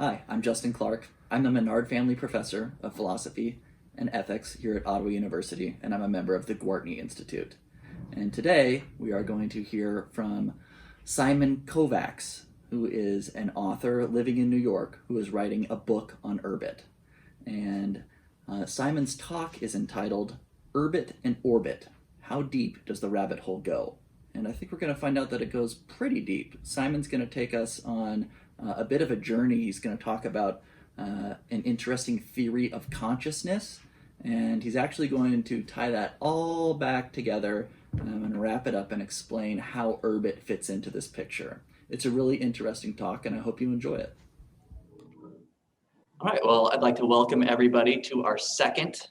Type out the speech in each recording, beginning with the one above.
Hi, I'm Justin Clark. I'm the Menard Family Professor of Philosophy and Ethics here at Ottawa University, and I'm a member of the Gwartney Institute. And today we are going to hear from Simon Kovacs, who is an author living in New York who is writing a book on Urbit. And Simon's talk is entitled Urbit and Orbot, How Deep Does the Rabbit Hole Go? And I think we're going to find out that it goes pretty deep. Simon's going to take us on a bit of a journey. He's going to talk about an interesting theory of consciousness, and he's actually going to tie that all back together and wrap it up and explain how Urbit fits into this picture. It's a really interesting talk, and I hope you enjoy it. All right, well, I'd like to welcome everybody to our second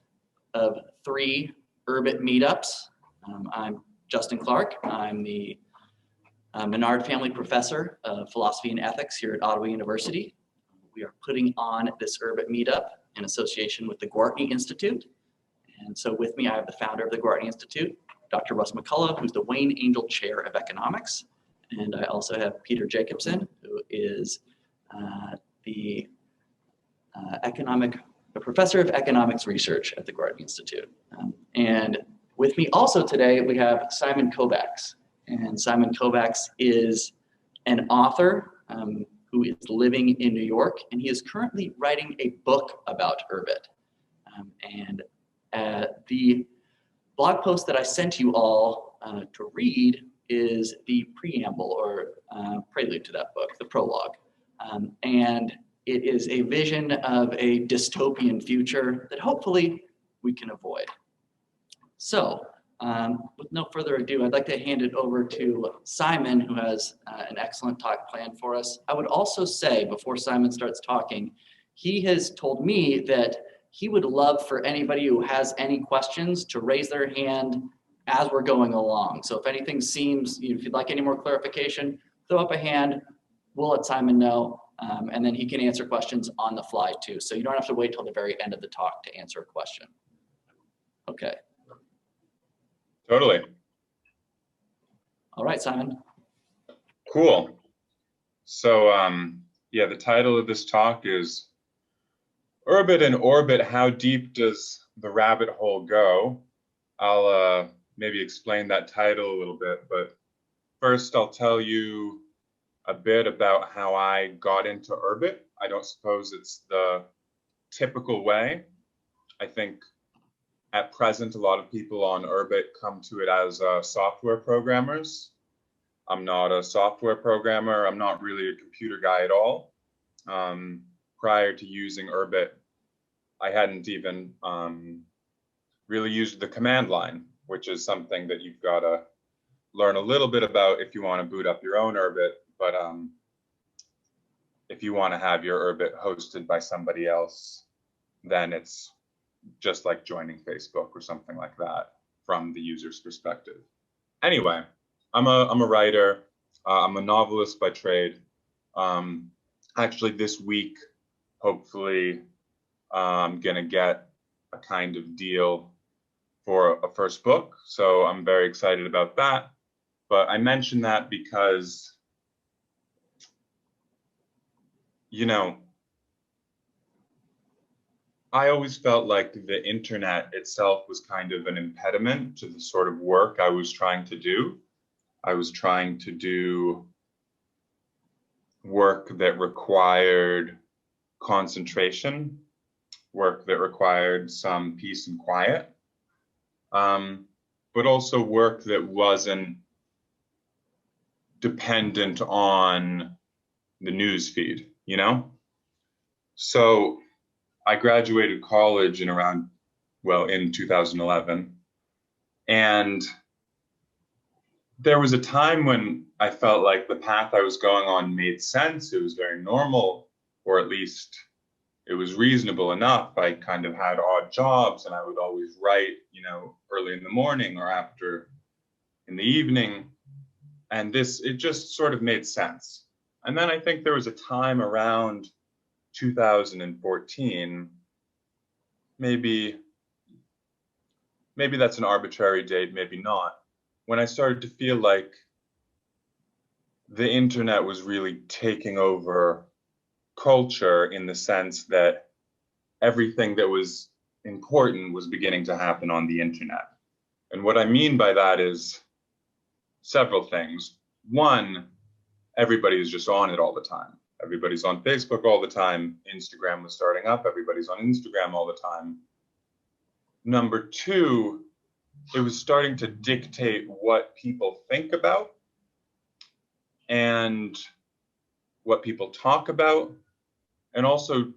of 3 Urbit Meetups. I'm Justin Clark. I'm the Menard Family Professor of Philosophy and Ethics here at Ottawa University. We are putting on this Urbit Meetup in association with the Gwartney Institute. And so with me, I have the founder of the Gwartney Institute, Dr. Russ McCullough, who's the Wayne Angell Chair of Economics. And I also have Peter Jacobson, who is the Professor of Economics Research at the Gwartney Institute. And with me also today, we have Simon Kovacs. And Simon Kovacs is an author who is living in New York, and he is currently writing a book about Urbit. The blog post that I sent you all to read is the preamble or prelude to that book, the prologue. And it is a vision of a dystopian future that hopefully we can avoid. So, with no further ado, I'd like to hand it over to Simon, who has an excellent talk planned for us. I would also say, before Simon starts talking, he has told me that he would love for anybody who has any questions to raise their hand as we're going along. So if anything seems, if you'd like any more clarification, throw up a hand, we'll let Simon know, and then he can answer questions on the fly too. So you don't have to wait till the very end of the talk to answer a question. Okay. Totally. All right, Simon. Cool. So, yeah, the title of this talk is Urbit and Orbit, How Deep Does the Rabbit Hole Go? I'll maybe explain that title a little bit, but first I'll tell you a bit about how I got into Urbit. I don't suppose it's the typical way. I think at present, a lot of people on Urbit come to it as software programmers. I'm not a software programmer. I'm not really a computer guy at all. Prior to using Urbit, I hadn't even really used the command line, which is something that you've got to learn a little bit about if you want to boot up your own Urbit. But if you want to have your Urbit hosted by somebody else, then it's just like joining Facebook or something like that from the user's perspective. Anyway, I'm a writer. I'm a novelist by trade. Actually, this week, hopefully, I'm gonna get a kind of deal for a first book. So I'm very excited about that. But I mention that because, you know, I always felt like the internet itself was kind of an impediment to the sort of work I was trying to do. I was trying to do work that required concentration, work that required some peace and quiet, but also work that wasn't dependent on the news feed, you know? So I graduated college in 2011. And there was a time when I felt like the path I was going on made sense. It was very normal, or at least it was reasonable enough. I kind of had odd jobs and I would always write, early in the morning or after in the evening. And it just sort of made sense. And then I think there was a time around 2014, maybe that's an arbitrary date, maybe not, when I started to feel like the internet was really taking over culture in the sense that everything that was important was beginning to happen on the internet. And what I mean by that is several things. One, everybody is just on it all the time. Everybody's on Facebook all the time. Instagram was starting up. Everybody's on Instagram all the time. Number two, it was starting to dictate what people think about and what people talk about, and also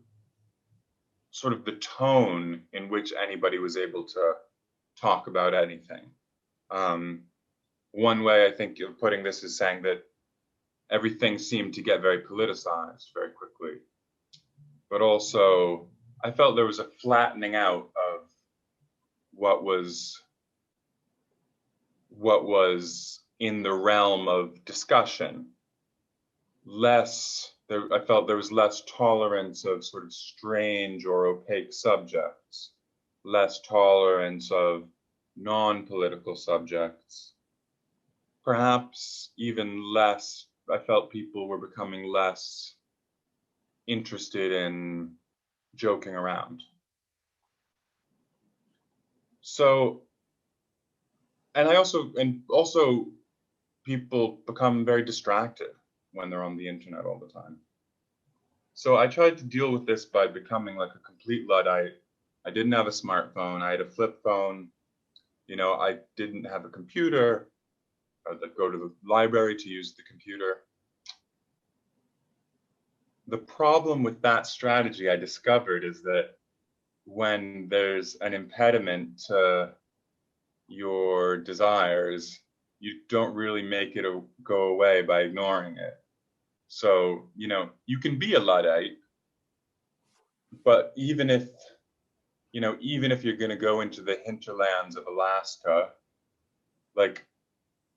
sort of the tone in which anybody was able to talk about anything. One way I think of putting this is saying that everything seemed to get very politicized very quickly. But also, I felt there was a flattening out of what was in the realm of discussion. I felt there was less tolerance of sort of strange or opaque subjects, less tolerance of non-political subjects, perhaps even less. I felt people were becoming less interested in joking around. So, and also people become very distracted when they're on the internet all the time. So I tried to deal with this by becoming like a complete Luddite. I didn't have a smartphone. I had a flip phone. You know, I didn't have a computer. I'd go to the library to use the computer. The problem with that strategy, I discovered, is that when there's an impediment to your desires, you don't really make it go away by ignoring it. So, you know, you can be a Luddite, but even if you're going to go into the hinterlands of Alaska, like,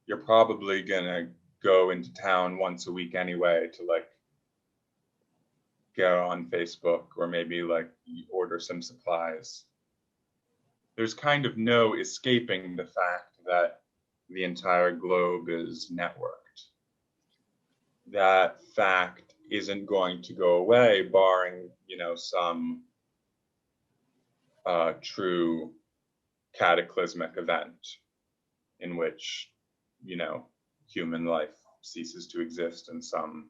you're probably going to go into town once a week anyway to like get on Facebook or maybe like order some supplies. There's kind of no escaping the fact that the entire globe is networked. That fact isn't going to go away, barring, you know, some true cataclysmic event in which, you know, human life ceases to exist in some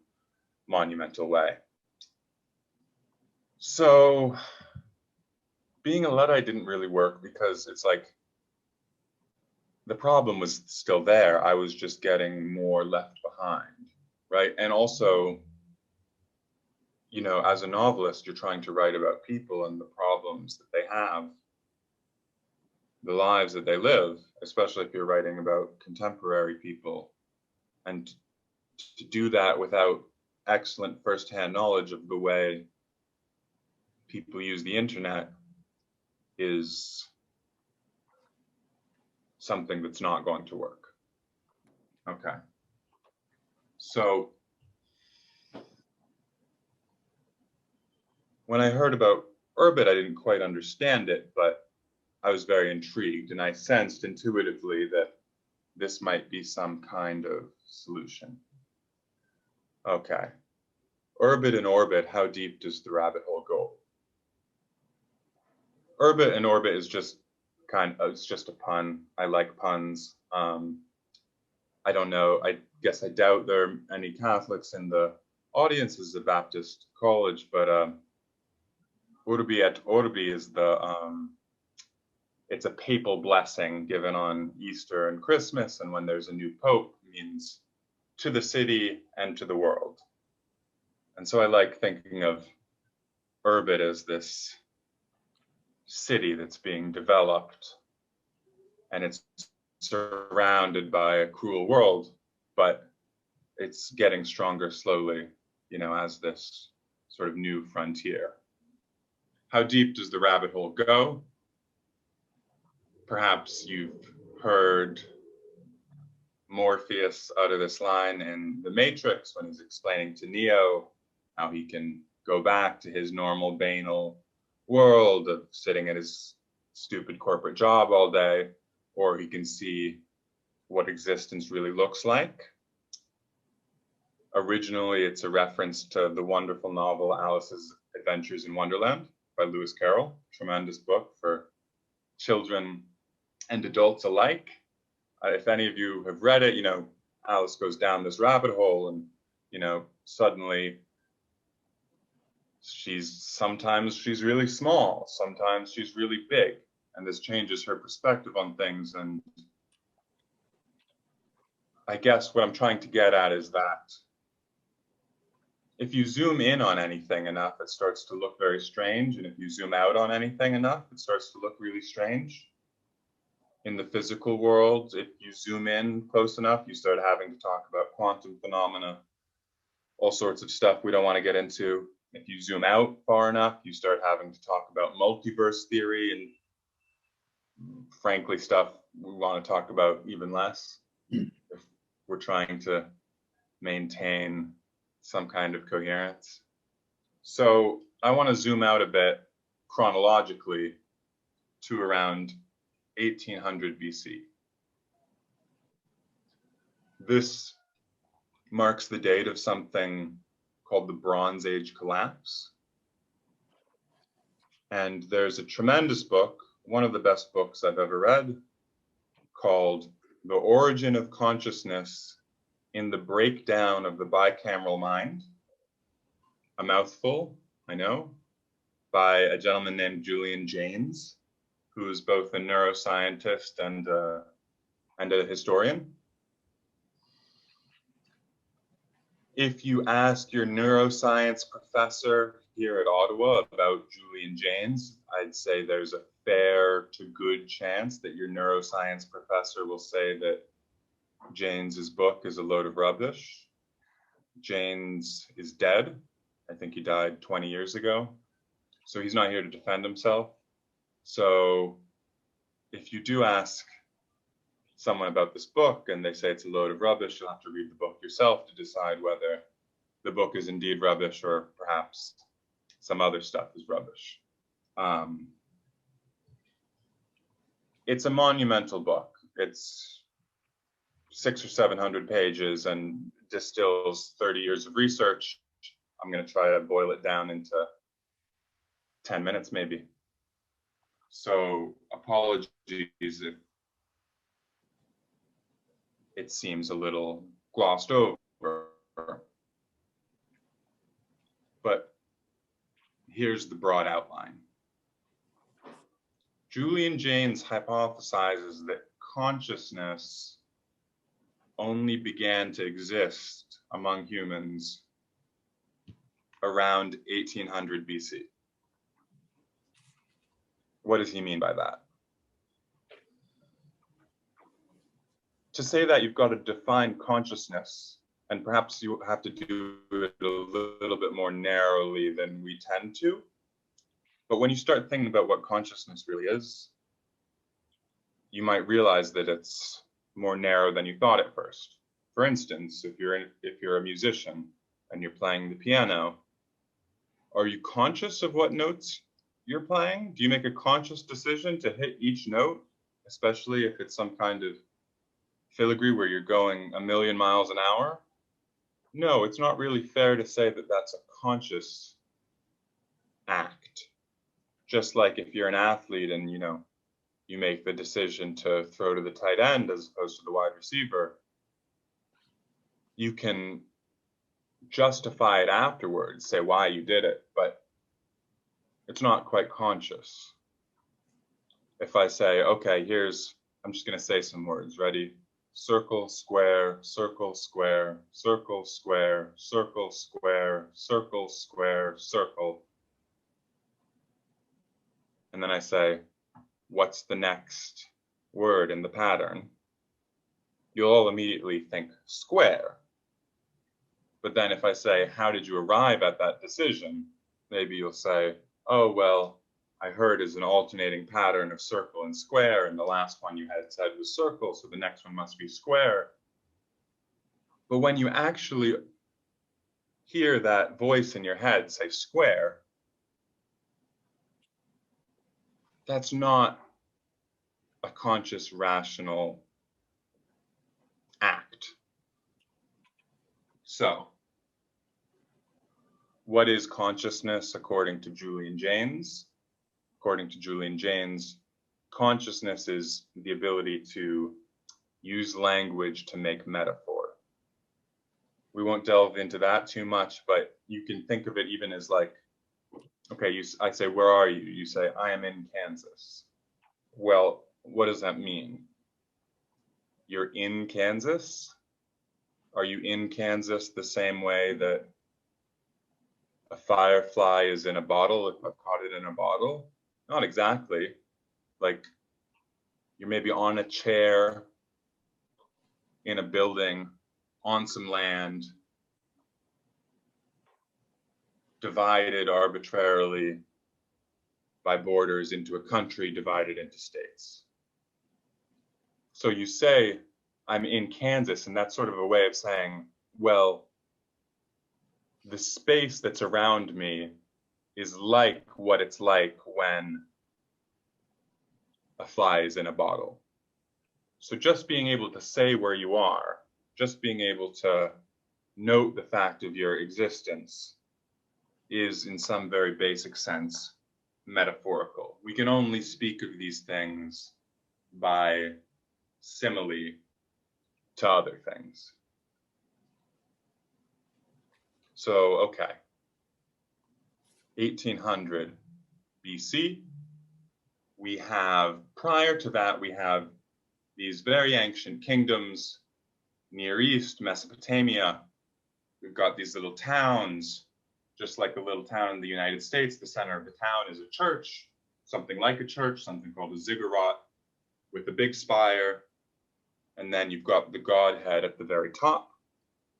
monumental way. So being a Luddite didn't really work because it's like the problem was still there. I was just getting more left behind, right? And also, you know, as a novelist, you're trying to write about people and the problems that they have, the lives that they live, especially if you're writing about contemporary people. And to do that without excellent firsthand knowledge of the way people use the internet is something that's not going to work. Okay. So when I heard about Urbit, I didn't quite understand it, but I was very intrigued, and I sensed intuitively that this might be some kind of solution. Okay. Urbit and Orbit, how deep does the rabbit hole go? Urbit and Orbit is just it's just a pun. I like puns. I don't know. I guess I doubt there are any Catholics in the audience. This is a Baptist college, but Urbi et Orbi is it's a papal blessing given on Easter and Christmas, and when there's a new pope, it means to the city and to the world. And so I like thinking of Urbit as this city that's being developed, and it's surrounded by a cruel world, but it's getting stronger slowly, you know, as this sort of new frontier. How deep does the rabbit hole go? Perhaps you've heard Morpheus utter this line in The Matrix when he's explaining to Neo how he can go back to his normal banal world of sitting at his stupid corporate job all day, or he can see what existence really looks like. Originally, it's a reference to the wonderful novel Alice's Adventures in Wonderland by Lewis Carroll. Tremendous book for children and adults alike. If any of you have read it, Alice goes down this rabbit hole and, suddenly sometimes she's really small, sometimes she's really big, and this changes her perspective on things. And I guess what I'm trying to get at is that if you zoom in on anything enough, it starts to look very strange. And if you zoom out on anything enough, it starts to look really strange. In the physical world, if you zoom in close enough, you start having to talk about quantum phenomena, all sorts of stuff we don't want to get into. If you zoom out far enough, you start having to talk about multiverse theory and frankly, stuff we want to talk about even less if we're trying to maintain some kind of coherence. So I want to zoom out a bit chronologically to around 1800 BC. This marks the date of something called the Bronze Age collapse. And there's a tremendous book, one of the best books I've ever read, called The Origin of Consciousness in the Breakdown of the Bicameral Mind. A mouthful, I know, by a gentleman named Julian Jaynes, who is both a neuroscientist and a historian. If you ask your neuroscience professor here at Ottawa about Julian Jaynes, I'd say there's a fair to good chance that your neuroscience professor will say that Jaynes's book is a load of rubbish. Jaynes is dead. I think he died 20 years ago. So he's not here to defend himself. So if you do ask someone about this book and they say it's a load of rubbish, you'll have to read the book yourself to decide whether the book is indeed rubbish or perhaps some other stuff is rubbish. It's a monumental book. It's 600 or 700 pages and distills 30 years of research. I'm going to try to boil it down into 10 minutes maybe. So apologies if it seems a little glossed over, but here's the broad outline. Julian Jaynes hypothesizes that consciousness only began to exist among humans around 1800 BC. What does he mean by that? To say that, you've got to define consciousness, and perhaps you have to do it a little bit more narrowly than we tend to. But when you start thinking about what consciousness really is, you might realize that it's more narrow than you thought at first. For instance, if you're a musician and you're playing the piano, are you conscious of what notes you're playing? Do you make a conscious decision to hit each note, especially if it's some kind of filigree where you're going a million miles an hour? No, it's not really fair to say that that's a conscious act. Just like if you're an athlete and you make the decision to throw to the tight end as opposed to the wide receiver, you can justify it afterwards, say why you did it, but it's not quite conscious. If I say, okay, I'm just going to say some words. Ready? Circle, square, circle, square, circle, square, circle, square, circle, square, circle. And then I say, what's the next word in the pattern? You'll all immediately think square. But then if I say, how did you arrive at that decision? Maybe you'll say, oh, well, I heard is an alternating pattern of circle and square, and the last one you had said was circle, so the next one must be square. But when you actually hear that voice in your head say square, that's not a conscious, rational act. So what is consciousness according to Julian Jaynes? According to Julian Jaynes, consciousness is the ability to use language to make metaphor. We won't delve into that too much, but you can think of it even as like, okay, I say, where are you? You say, I am in Kansas. Well, what does that mean? You're in Kansas? Are you in Kansas the same way that a firefly is in a bottle, if I've caught it in a bottle? Not exactly. Like, you're maybe on a chair in a building on some land, divided arbitrarily by borders into a country divided into states. So you say, I'm in Kansas, and that's sort of a way of saying, well, the space that's around me is like what it's like when a fly is in a bottle. So just being able to say where you are, just being able to note the fact of your existence is, in some very basic sense, metaphorical. We can only speak of these things by simile to other things. So, okay, 1800 BC, we have, prior to that, we have these very ancient kingdoms, Near East, Mesopotamia. We've got these little towns, just like a little town in the United States. The center of the town is a church, something like a church, something called a ziggurat with a big spire. And then you've got the Godhead at the very top.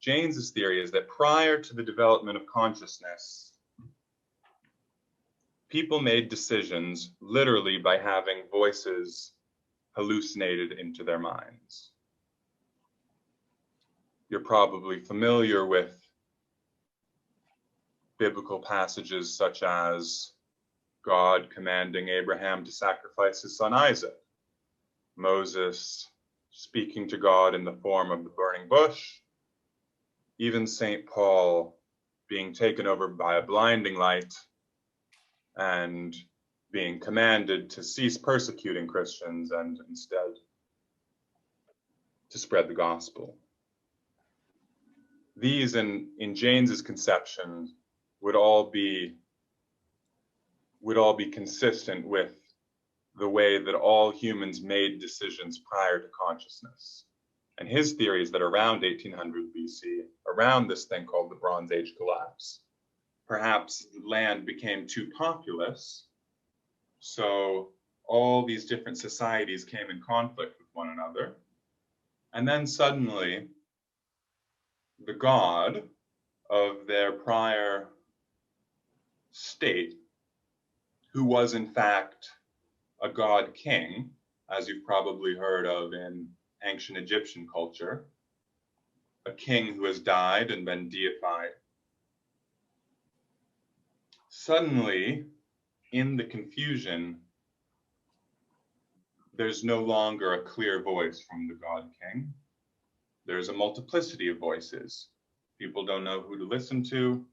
Jaynes's theory is that prior to the development of consciousness, people made decisions literally by having voices hallucinated into their minds. You're probably familiar with biblical passages such as God commanding Abraham to sacrifice his son Isaac, Moses speaking to God in the form of the burning bush, even St. Paul being taken over by a blinding light and being commanded to cease persecuting Christians and instead to spread the gospel. These, in Jaynes's conception, would all be consistent with the way that all humans made decisions prior to consciousness. And his theory is that around 1800 BC, around this thing called the Bronze Age collapse, perhaps land became too populous, so all these different societies came in conflict with one another. And then suddenly, the god of their prior state, who was in fact a god king, as you've probably heard of in ancient Egyptian culture, a king who has died and been deified. Suddenly, in the confusion, there's no longer a clear voice from the god king. There's a multiplicity of voices. People don't know who to listen to.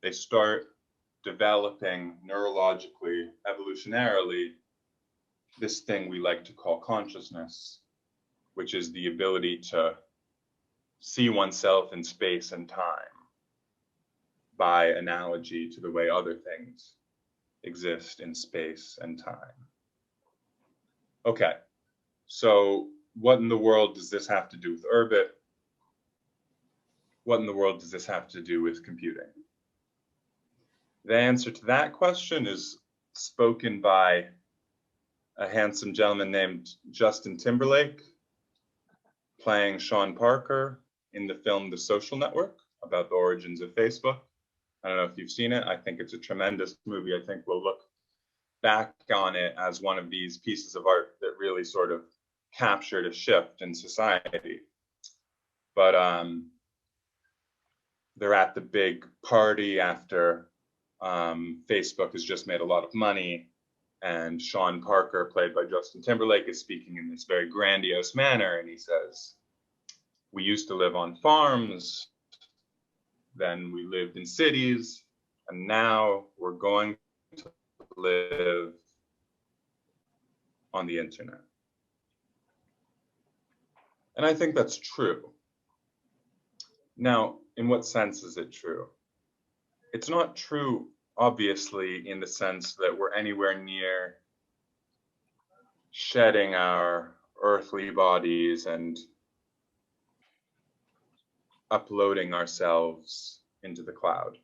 They start developing neurologically, evolutionarily, this thing we like to call consciousness, which is the ability to see oneself in space and time by analogy to the way other things exist in space and time. Okay, so what in the world does this have to do with Urbit? What in the world does this have to do with computing? The answer to that question is spoken by a handsome gentleman named Justin Timberlake, playing Sean Parker in the film The Social Network, about the origins of Facebook. I don't know if you've seen it. I think it's a tremendous movie. I think we'll look back on it as one of these pieces of art that really sort of captured a shift in society. But they're at the big party after Facebook has just made a lot of money, and Sean Parker, played by Justin Timberlake, is speaking in this very grandiose manner, and he says, "We used to live on farms, then we lived in cities, and now we're going to live on the internet. And I think that's true. Now, in what sense is it true? It's not true, obviously, in the sense that we're anywhere near shedding our earthly bodies and uploading ourselves into the cloud.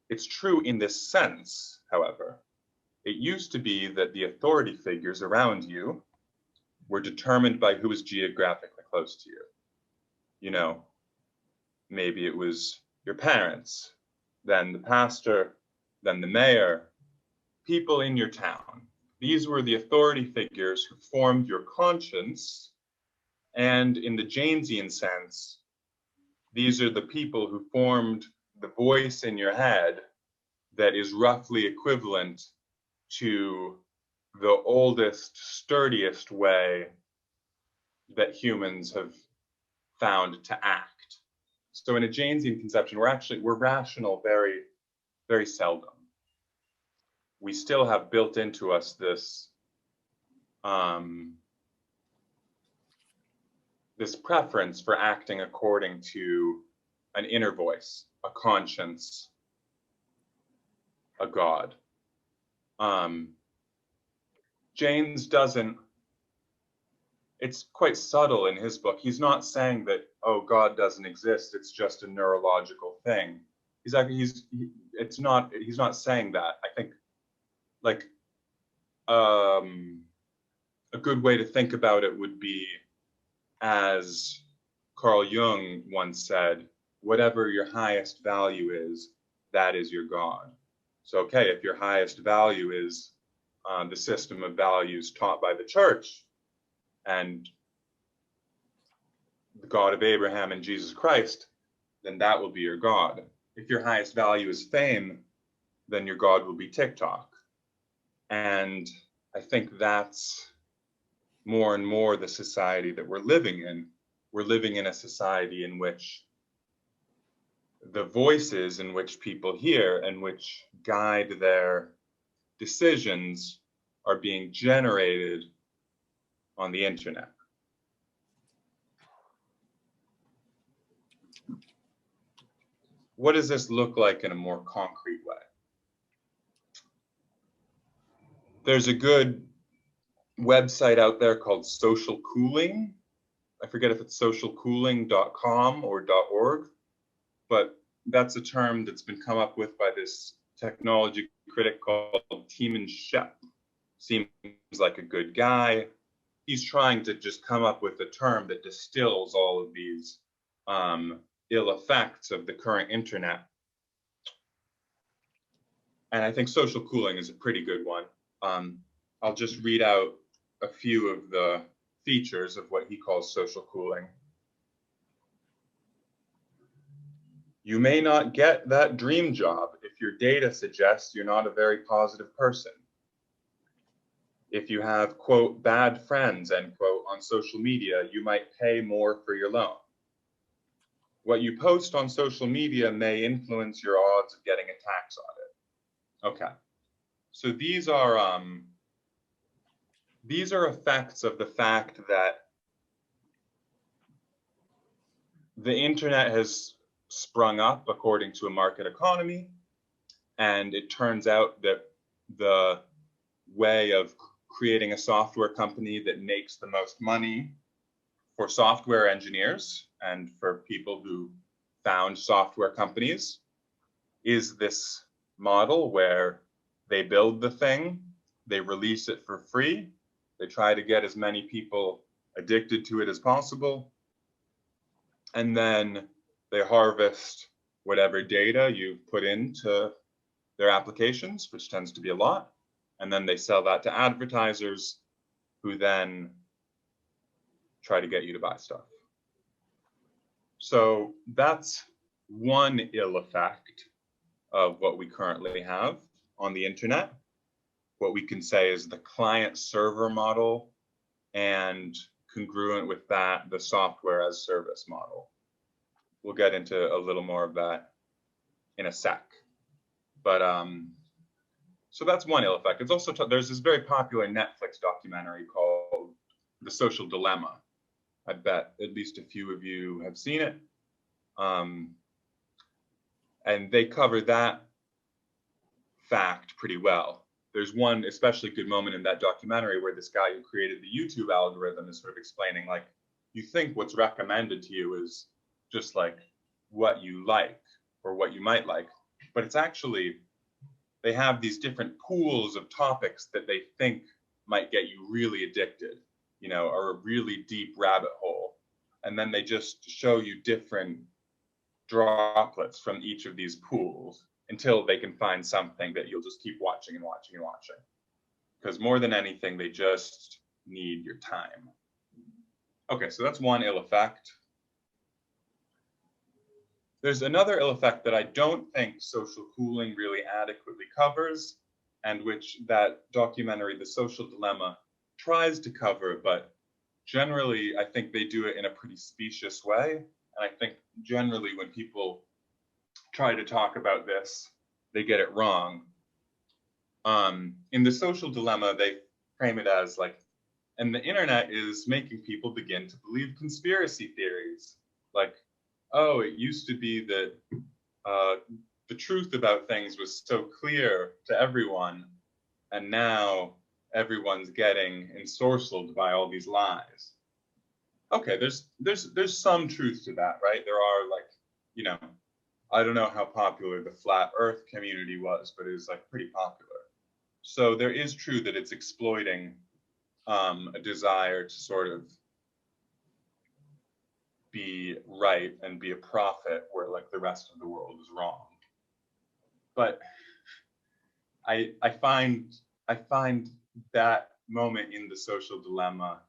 It's true in this sense, however. It used to be that the authority figures around you were determined by who was geographically close to you. You know, maybe it was your parents, then the pastor, then the mayor, people in your town. These were the authority figures who formed your conscience, and in the Janesian sense, these are the people who formed the voice in your head that is roughly equivalent to the oldest, sturdiest way that humans have found to act. So in a Janesian conception, we're rational very, very seldom. We still have built into us this this preference for acting according to an inner voice, a conscience, a God. James doesn't, it's quite subtle in his book. He's not saying that, oh, God doesn't exist, it's just a neurological thing. He's not saying that. I think like a good way to think about it would be, as Carl Jung once said, whatever your highest value is, that is your God. So, okay, if your highest value is the system of values taught by the church and the God of Abraham and Jesus Christ, then that will be your God. If your highest value is fame, then your God will be TikTok. And I think that's more and more the society that we're living in. We're living in a society in which the voices in which people hear and which guide their decisions are being generated on the internet. What does this look like in a more concrete way? There's a good website out there called Social Cooling. I forget if it's socialcooling.com or .org, but that's a term that's been come up with by this technology critic called Timon Shep. Seems like a good guy. He's trying to just come up with a term that distills all of these ill effects of the current internet. And I think social cooling is a pretty good one. I'll just read out a few of the features of what he calls social cooling. You may not get that dream job if your data suggests you're not a very positive person. If you have, quote, bad friends, end quote, on social media, you might pay more for your loan. What you post on social media may influence your odds of getting a tax audit. Okay, so these are effects of the fact that the internet has sprung up according to a market economy, and it turns out that the way of creating a software company that makes the most money for software engineers and for people who found software companies is this model where they build the thing, they release it for free, they try to get as many people addicted to it as possible, and then they harvest whatever data you put into their applications, which tends to be a lot, and then they sell that to advertisers who then try to get you to buy stuff. So that's one ill effect of what we currently have on the internet. What we can say is the client server model, and congruent with that, the software as service model. We'll get into a little more of that in a sec. But so that's one ill effect. It's also there's this very popular Netflix documentary called The Social Dilemma. I bet at least a few of you have seen it. And they cover that fact pretty well. There's one especially good moment in that documentary where this guy who created the YouTube algorithm is sort of explaining, like, you think what's recommended to you is just like what you like or what you might like, but it's actually, they have these different pools of topics that they think might get you really addicted, you know, or a really deep rabbit hole. And then they just show you different droplets from each of these pools until they can find something that you'll just keep watching and watching and watching. Because more than anything, they just need your time. Okay, so that's one ill effect. There's another ill effect that I don't think social cooling really adequately covers, and which that documentary, The Social Dilemma, tries to cover, but generally I think they do it in a pretty specious way. And I think generally when people try to talk about this, they get it wrong. In The Social Dilemma, they frame it as like, and the internet is making people begin to believe conspiracy theories. Like, oh, it used to be that the truth about things was so clear to everyone, and now everyone's getting ensorcelled by all these lies. Okay, there's some truth to that, right? There are, like, you know, I don't know how popular the flat Earth community was, but it was like pretty popular. So there is true that it's exploiting a desire to sort of be right and be a prophet where like the rest of the world is wrong. But I find that moment in The Social Dilemma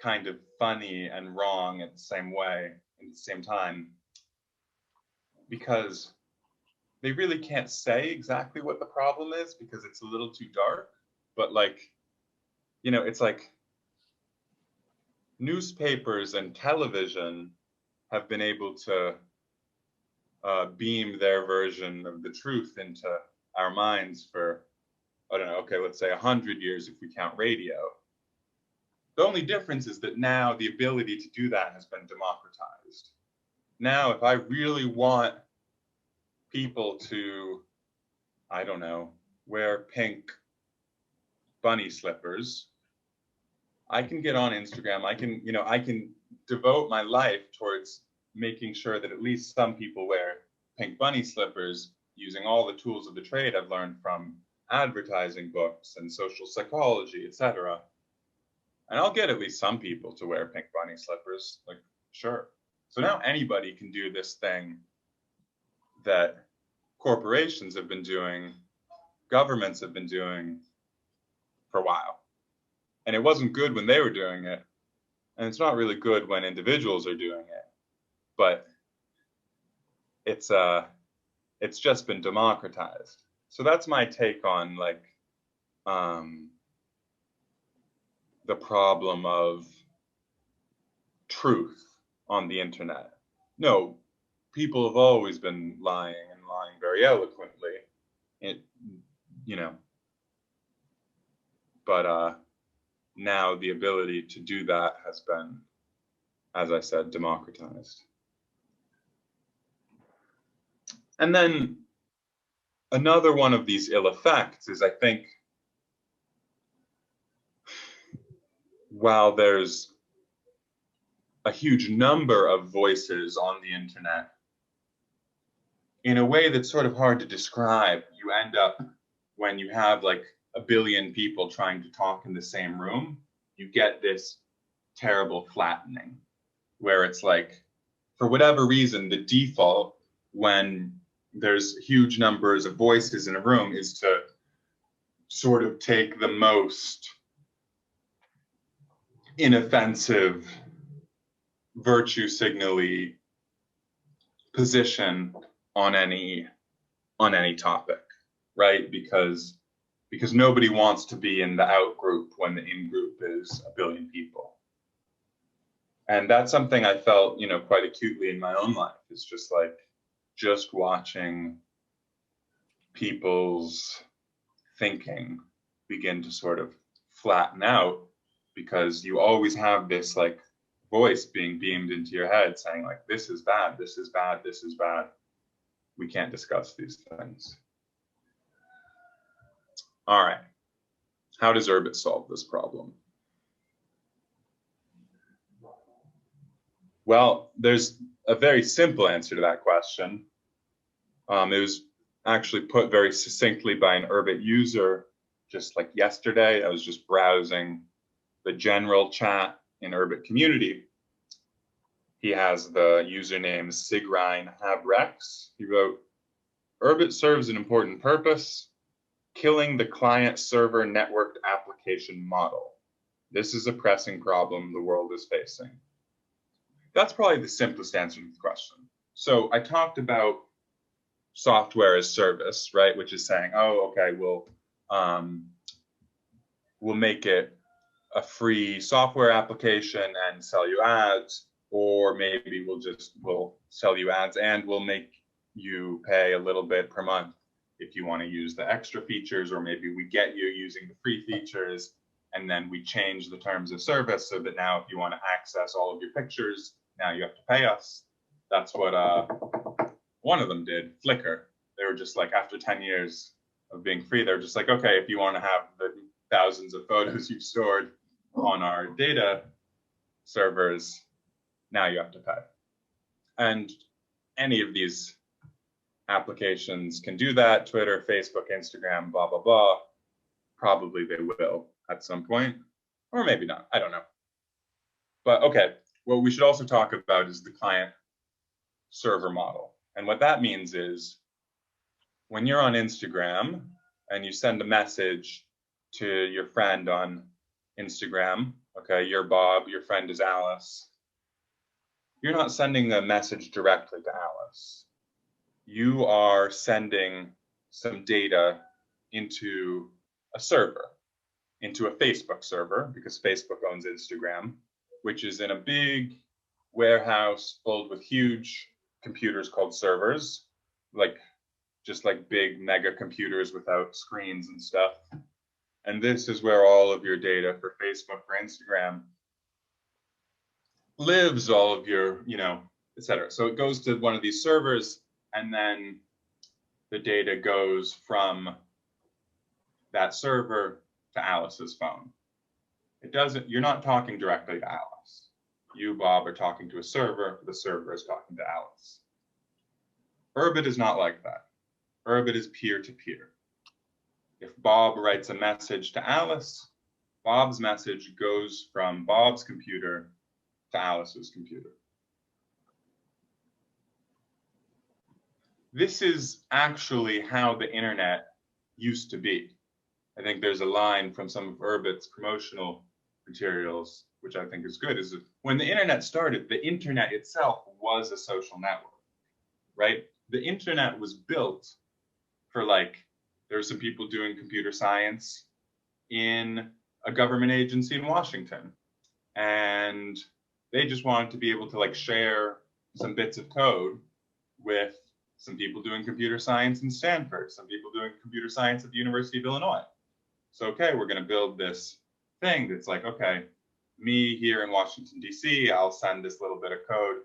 kind of funny and wrong at the same time, because they really can't say exactly what the problem is because it's a little too dark. But like, you know, it's like newspapers and television have been able to beam their version of the truth into our minds for, I don't know, okay, let's say 100 years if we count radio. The only difference is that now the ability to do that has been democratized. Now, if I really want people to, I don't know, wear pink bunny slippers, I can get on Instagram. I can devote my life towards making sure that at least some people wear pink bunny slippers using all the tools of the trade I've learned from advertising books and social psychology, etc. And I'll get at least some people to wear pink bunny slippers, like, sure. So now anybody can do this thing that corporations have been doing, governments have been doing for a while. And it wasn't good when they were doing it. And it's not really good when individuals are doing it. But it's just been democratized. So that's my take on like the problem of truth on the internet. No, people have always been lying and lying very eloquently. But now the ability to do that has been, as I said, democratized. And then another one of these ill effects is, I think, while there's a huge number of voices on the internet, in a way that's sort of hard to describe, you end up, when you have like a billion people trying to talk in the same room, you get this terrible flattening, where it's like, for whatever reason, the default when there's huge numbers of voices in a room is to sort of take the most inoffensive, virtue signally position on any topic, right? Because nobody wants to be in the out group when the in group is a billion people. And that's something I felt, quite acutely in my own life. It's just like, just watching people's thinking begin to sort of flatten out, because you always have this like voice being beamed into your head saying like, this is bad, this is bad, this is bad. We can't discuss these things. All right. How does Urbit solve this problem? Well, there's a very simple answer to that question. It was actually put very succinctly by an Urbit user just like yesterday. I was just browsing the general chat in Urbit community. He has the username Sigrine_Habrex. He wrote, Urbit serves an important purpose, killing the client-server networked application model. This is a pressing problem the world is facing. That's probably the simplest answer to the question. So I talked about software as service, right? Which is saying, oh, okay, we'll make it a free software application and sell you ads, or maybe we'll sell you ads and we'll make you pay a little bit per month if you want to use the extra features, or maybe we get you using the free features and then we change the terms of service so that now if you want to access all of your pictures, now you have to pay us. That's what one of them did, Flickr. They were just like, after 10 years of being free, they're just like, okay, if you want to have the thousands of photos you've stored on our data servers, now you have to pay. And any of these applications can do that. Twitter, Facebook, Instagram, blah, blah, blah. Probably they will at some point, or maybe not, I don't know. But okay, what we should also talk about is the client server model. And what that means is when you're on Instagram and you send a message to your friend on Instagram, okay, you're Bob, your friend is Alice, you're not sending a message directly to Alice. You are sending some data into a server, into a Facebook server, because Facebook owns Instagram, which is in a big warehouse filled with huge computers called servers, like just like big mega computers without screens and stuff. And this is where all of your data for Facebook, for Instagram lives, all of your, et cetera. So it goes to one of these servers, and then the data goes from that server to Alice's phone. You're not talking directly to Alice. You, Bob, are talking to a server. The server is talking to Alice. Urbit is not like that. Urbit is peer-to-peer. If Bob writes a message to Alice, Bob's message goes from Bob's computer to Alice's computer. This is actually how the internet used to be. I think there's a line from some of Urbit's promotional materials, which I think is good, is that when the internet started, the internet itself was a social network, right? The internet was built for there were some people doing computer science in a government agency in Washington, and they just wanted to be able to share some bits of code with some people doing computer science in Stanford, some people doing computer science at the University of Illinois. So, okay, we're going to build this thing that's okay, me here in Washington, D.C., I'll send this little bit of code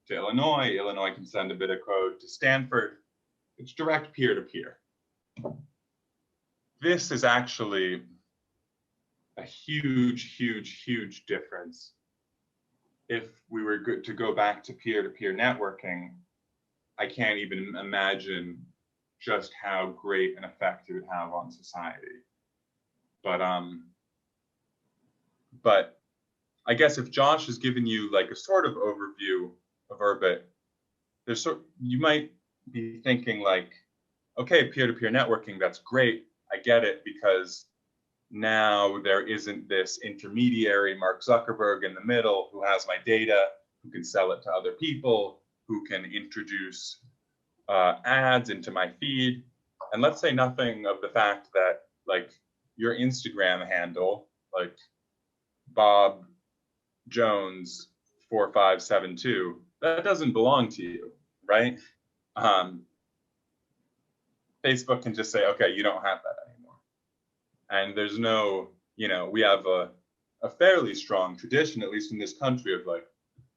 to Illinois. Illinois can send a bit of code to Stanford. It's direct peer-to-peer. This is actually a huge, huge, huge difference. If we were to go back to peer-to-peer networking, I can't even imagine just how great an effect it would have on society. But I guess if Josh has given you a sort of overview of Urbit, you might be thinking okay, peer-to-peer networking, that's great. I get it, because now there isn't this intermediary, Mark Zuckerberg, in the middle who has my data, who can sell it to other people, who can introduce ads into my feed. And let's say nothing of the fact that your Instagram handle, Bob Jones 4572, that doesn't belong to you, right? Facebook can just say, okay, you don't have that anymore. And there's no, we have a fairly strong tradition, at least in this country, of like,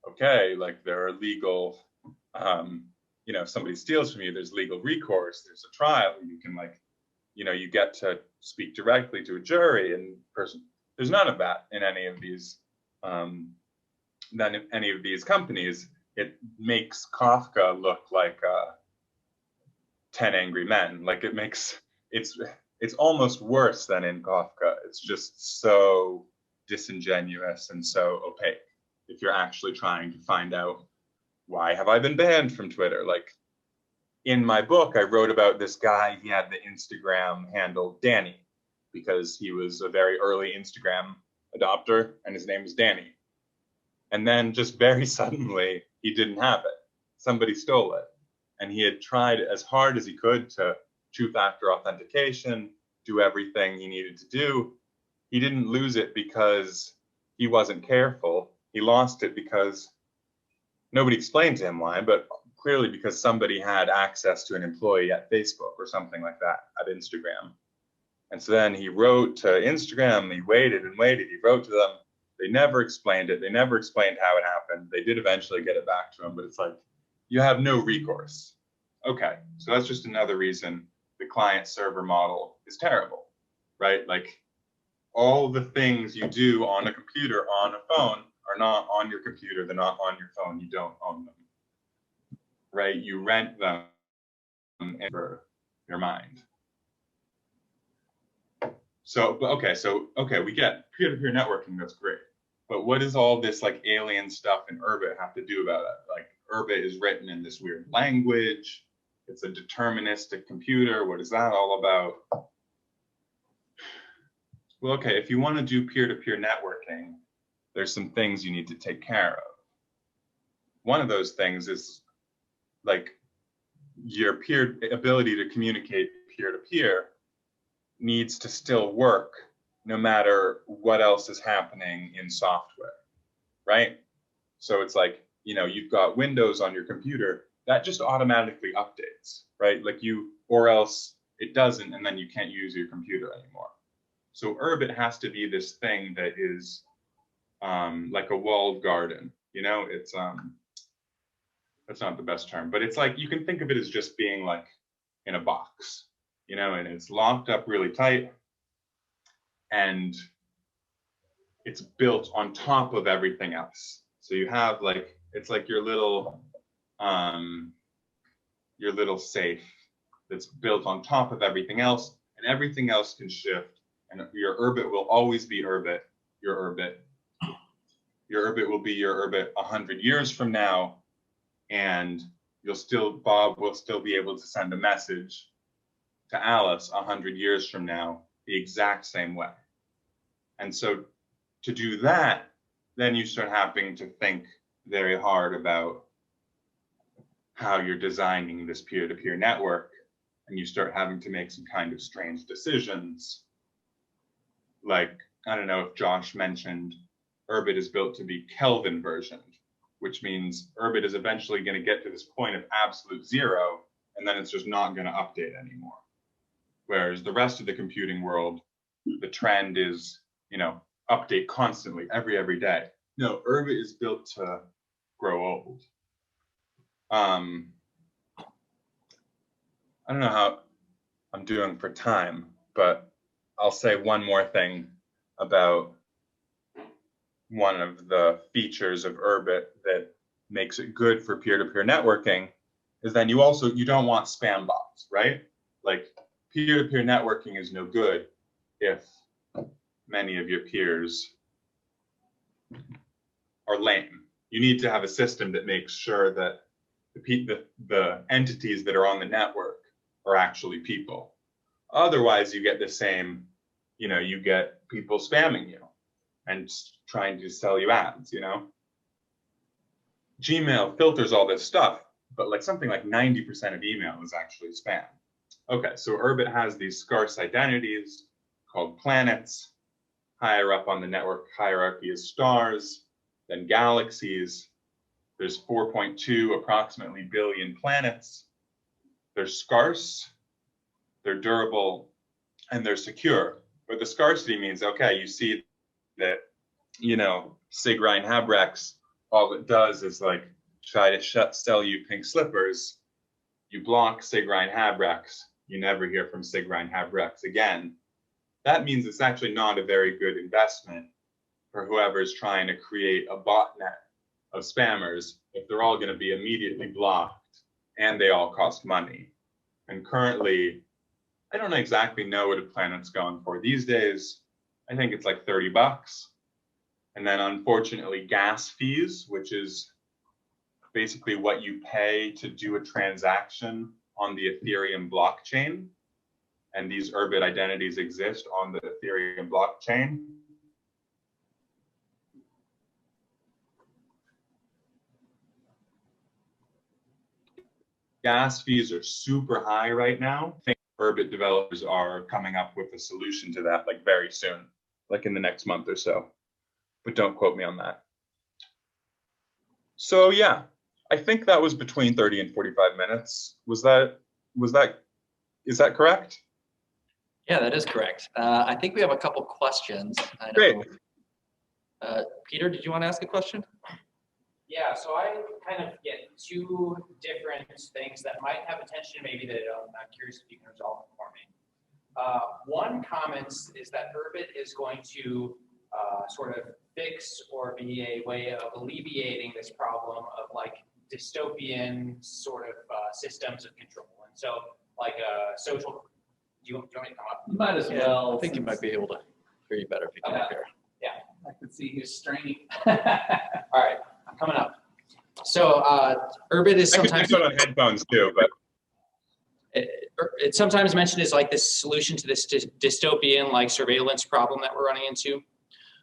okay, like there are legal, if somebody steals from you, there's legal recourse, there's a trial, you can like, you get to speak directly to a jury and person. There's none of that in any of these, companies. It makes Kafka look like 10 Angry Men. Like it's almost worse than in Kafka. It's just so disingenuous and so opaque. If you're actually trying to find out, why have I been banned from Twitter? Like in my book, I wrote about this guy. He had the Instagram handle Danny because he was a very early Instagram adopter and his name was Danny. And then just very suddenly, he didn't have it. Somebody stole it. And he had tried as hard as he could to two-factor authentication, do everything he needed to do. He didn't lose it because he wasn't careful. He lost it because nobody explained to him why, but clearly because somebody had access to an employee at Facebook or something like that, at Instagram. And so then he wrote to Instagram, he waited and waited, he wrote to them. They never explained it. They never explained how it happened. They did eventually get it back to him, but it's like, you have no recourse. Okay, so that's just another reason the client-server model is terrible, right? Like all the things you do on a computer, on a phone, are not on your computer. They're not on your phone. You don't own them, right? You rent them for your mind. So, okay, we get peer-to-peer networking. That's great. But what does all this like alien stuff in Urbit have to do about it? Like Urbit is written in this weird language. It's a deterministic computer. What is that all about? Well, okay, if you want to do peer-to-peer networking, there's some things you need to take care of. One of those things is like your ability to communicate peer-to-peer needs to still work no matter what else is happening in software, right? So it's like, you've got Windows on your computer, that just automatically updates, right? Like or else it doesn't, and then you can't use your computer anymore. So Urbit has to be this thing that is like a walled garden, it's, that's not the best term, but it's like, you can think of it as just being like in a box, and it's locked up really tight, and it's built on top of everything else. So you have like, it's like your little safe that's built on top of everything else, and everything else can shift, and your Urbit will always be Urbit, your Urbit. Your Urbit will be your Urbit 100 years from now, and Bob will still be able to send a message to Alice 100 years from now the exact same way. And so to do that, then you start having to think very hard about how you're designing this peer-to-peer network, and you start having to make some kind of strange decisions. Like, I don't know if Josh mentioned, Urbit is built to be Kelvin versioned, which means Urbit is eventually going to get to this point of absolute zero, and then it's just not going to update anymore. Whereas the rest of the computing world, the trend is, update constantly, every day. No, Urbit is built to grow old. I don't know how I'm doing for time, but I'll say one more thing about one of the features of Urbit that makes it good for peer-to-peer networking is then you don't want spam bots, right? Like peer-to-peer networking is no good if many of your peers are lame. You need to have a system that makes sure that the entities that are on the network are actually people. Otherwise, you get the same, you get people spamming you and trying to sell you ads, Gmail filters all this stuff, but like something like 90% of email is actually spam. Okay, so Urbit has these scarce identities called planets. Higher up on the network hierarchy is stars, then galaxies. There's 4.2 approximately billion planets. They're scarce, they're durable, and they're secure. But the scarcity means, okay, you see that, Sig Ryan Habrex, all it does is like try to sell you pink slippers. You block Sig Ryan Habrex, you never hear from Sig Ryan Habrex again. That means it's actually not a very good investment for whoever's trying to create a botnet of spammers if they're all going to be immediately blocked and they all cost money. And currently, I don't exactly know what a planet's going for these days. I think it's like $30. And then unfortunately, gas fees, which is basically what you pay to do a transaction on the Ethereum blockchain. And these Urbit identities exist on the Ethereum blockchain. Gas fees are super high right now. I think Urbit developers are coming up with a solution to that like very soon, like in the next month or so. But don't quote me on that. So yeah, I think that was between 30 and 45 minutes. Is that correct? Yeah, that is correct. I think we have a couple questions. Great. Peter, did you want to ask a question? Yeah, so I kind of get two different things that might have attention, maybe that I'm curious if you can resolve them for me. One comment is that Urbit is going to sort of fix or be a way of alleviating this problem of like dystopian sort of systems of control. And so like social, do you want me to come up? You might as well. I think you might be able to hear you better if you come up here. Yeah, I can see he's straining. all right, I'm coming up. So Urbit is I sometimes could put on headphones too, but it's sometimes mentioned as like this solution to this dystopian like surveillance problem that we're running into.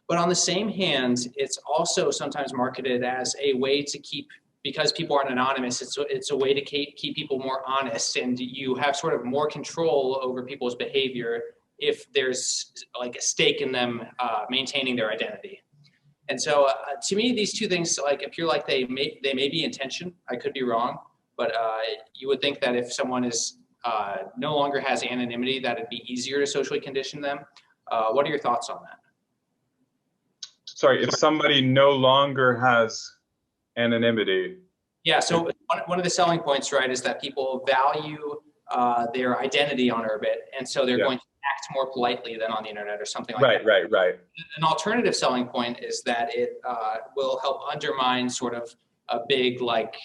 But on the same hand, it's also sometimes marketed as a way to keep, because people aren't anonymous, it's a way to keep people more honest, and you have sort of more control over people's behavior if there's like a stake in them maintaining their identity. And so to me, these two things like appear like they may be in tension. I could be wrong, but you would think that if someone is no longer has anonymity, that it'd be easier to socially condition them. What are your thoughts on that? sorry, if somebody no longer has anonymity. Yeah, so one of the selling points, right, is that people value their identity on Urbit, and so they're going to act more politely than on the internet or something like that. Right. An alternative selling point is that it will help undermine sort of a big like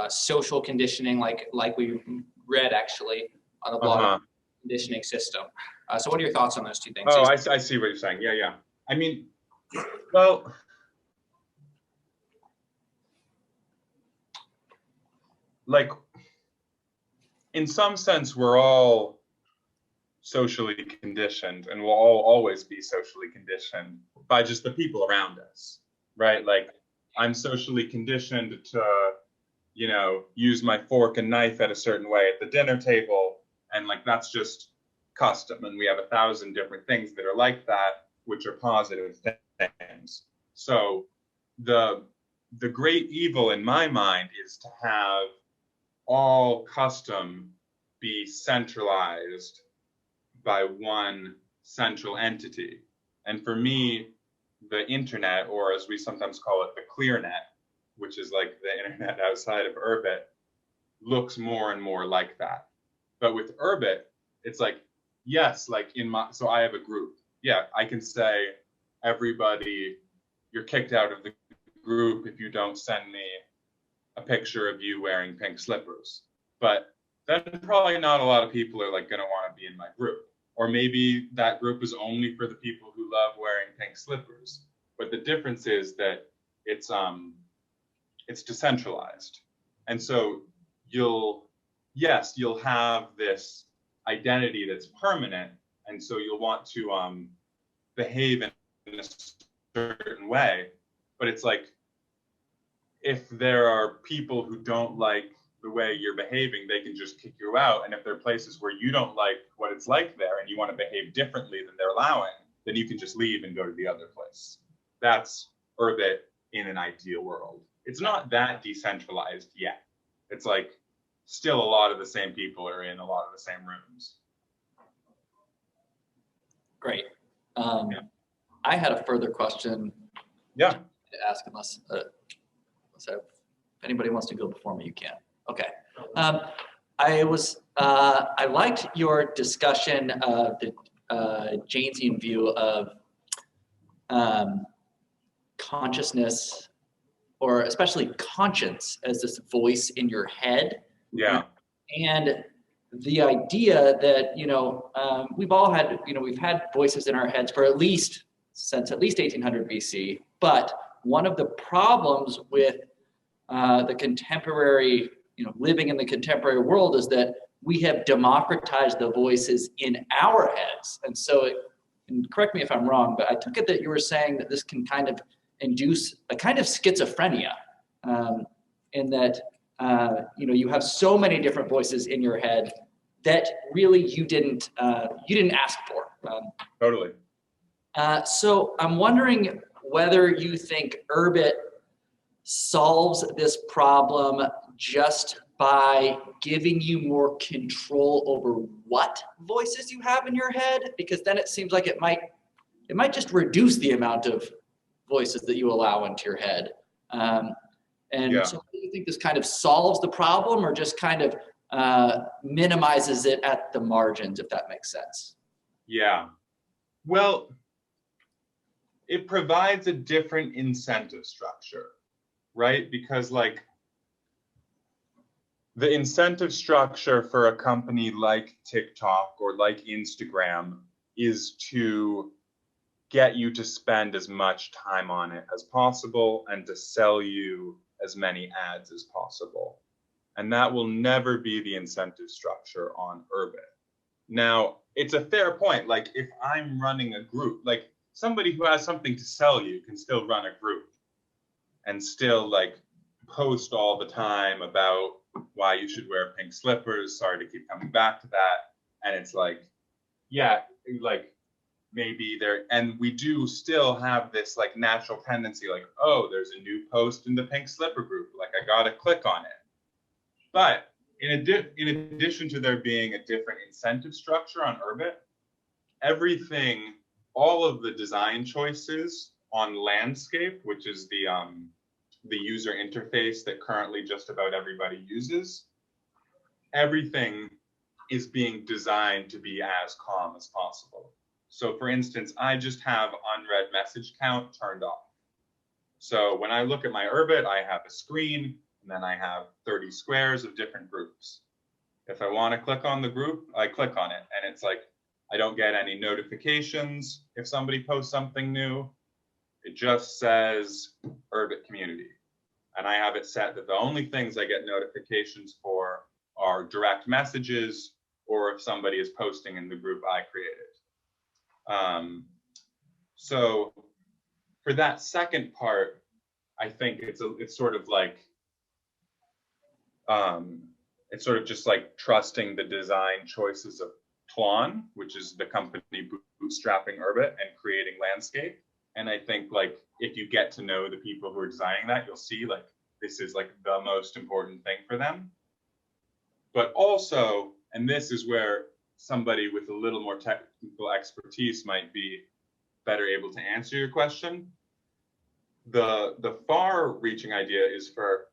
social conditioning, like we read actually on the blog conditioning system. So what are your thoughts on those two things? Oh, I see what you're saying. Yeah. I mean, well, like, in some sense, we're all socially conditioned, and we'll all always be socially conditioned by just the people around us, right? Like, I'm socially conditioned to, use my fork and knife at a certain way at the dinner table, and like that's just custom, and we have 1,000 different things that are like that, which are positive things. So the great evil in my mind is to have all custom be centralized by one central entity. And for me, the internet, or as we sometimes call it, the clearnet, which is like the internet outside of Urbit, looks more and more like that. But with Urbit, it's like, yes, like so I have a group. Yeah, I can say, everybody, you're kicked out of the group if you don't send me a picture of you wearing pink slippers. But then probably not a lot of people are like going to want to be in my group. Or maybe that group is only for the people who love wearing pink slippers. But the difference is that it's decentralized. And so you'll have this identity that's permanent. And so you'll want to behave in a certain way. But it's like, if there are people who don't like the way you're behaving, they can just kick you out. And if there are places where you don't like what it's like there and you want to behave differently than they're allowing, then you can just leave and go to the other place. That's Urbit in an ideal world. It's not that decentralized yet. It's like still a lot of the same people are in a lot of the same rooms. Great. Yeah. I had a further question Yeah. to ask, unless if anybody wants to go before me, you can. Okay. I liked your discussion of the Janesian view of consciousness, or especially conscience, as this voice in your head. Yeah. And the idea that, we've all had, we've had voices in our heads for since at least 1800 BC. But one of the problems with the contemporary, living in the contemporary world is that we have democratized the voices in our heads. And so, and correct me if I'm wrong, but I took it that you were saying that this can kind of induce a kind of schizophrenia, in that, you have so many different voices in your head that really you didn't ask for. Totally. So I'm wondering whether you think Urbit solves this problem just by giving you more control over what voices you have in your head, because then it seems like it might just reduce the amount of voices that you allow into your head. So do you think this kind of solves the problem, or just kind of minimizes it at the margins, if that makes sense? Yeah. Well, it provides a different incentive structure, right? Because like the incentive structure for a company like TikTok or like Instagram is to get you to spend as much time on it as possible and to sell you as many ads as possible. And that will never be the incentive structure on Urbit. Now, it's a fair point. Like if I'm running a group, like somebody who has something to sell you can still run a group and still like post all the time about why you should wear pink slippers. Sorry to keep coming back to that. And it's like, yeah, like maybe there, and we do still have this like natural tendency, like, oh, there's a new post in the pink slipper group, like I gotta click on it. But in addition to there being a different incentive structure on Urbit, everything, all of the design choices on landscape, which is the user interface that currently just about everybody uses, everything is being designed to be as calm as possible. So for instance, I just have unread message count turned off. So when I look at my Urbit, I have a screen, and then I have 30 squares of different groups. If I want to click on the group, I click on it, and it's like, I don't get any notifications if somebody posts something new. It just says Urbit community. And I have it set that the only things I get notifications for are direct messages, or if somebody is posting in the group I created. So for that second part, I think it's sort of like, it's sort of just like trusting the design choices of Tlon, which is the company bootstrapping Urbit and creating landscape. And I think like if you get to know the people who are designing that, you'll see like this is like the most important thing for them. But also, and this is where somebody with a little more technical expertise might be better able to answer your question. The far-reaching idea is for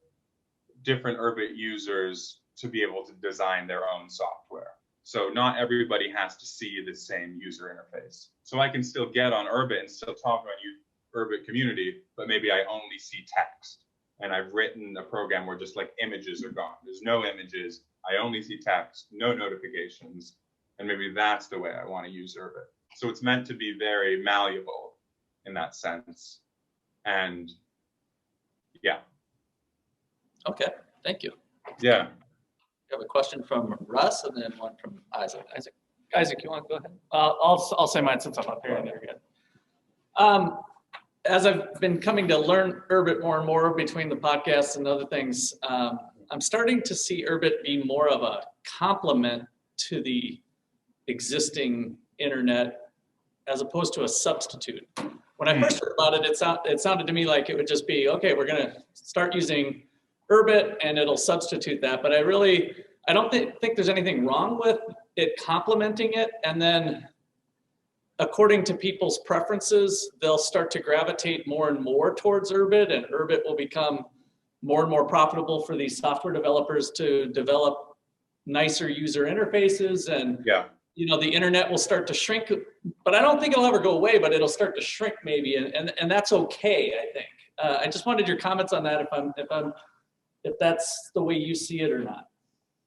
different Urbit users to be able to design their own software. So not everybody has to see the same user interface. So I can still get on Urbit and still talk about Urbit community, but maybe I only see text. And I've written a program where just like images are gone. There's no images. I only see text, no notifications. And maybe that's the way I want to use Urbit. So it's meant to be very malleable in that sense. And yeah. Okay, thank you. Yeah. We have a question from Russ and then one from Isaac. Isaac, you want to go ahead? I'll say mine since I'm up here. There again. As I've been coming to learn Urbit more and more between the podcasts and other things, I'm starting to see Urbit be more of a complement to the existing internet as opposed to a substitute. When I first heard about it, it sounded to me like it would just be, okay, we're going to start using Urbit and it'll substitute that. But I don't think there's anything wrong with it complementing it. And then according to people's preferences, they'll start to gravitate more and more towards Urbit, and Urbit will become more and more profitable for these software developers to develop nicer user interfaces, and Yeah. the internet will start to shrink, but I don't think it'll ever go away, but it'll start to shrink maybe, and that's okay, I think. I just wanted your comments on that, if that's the way you see it or not.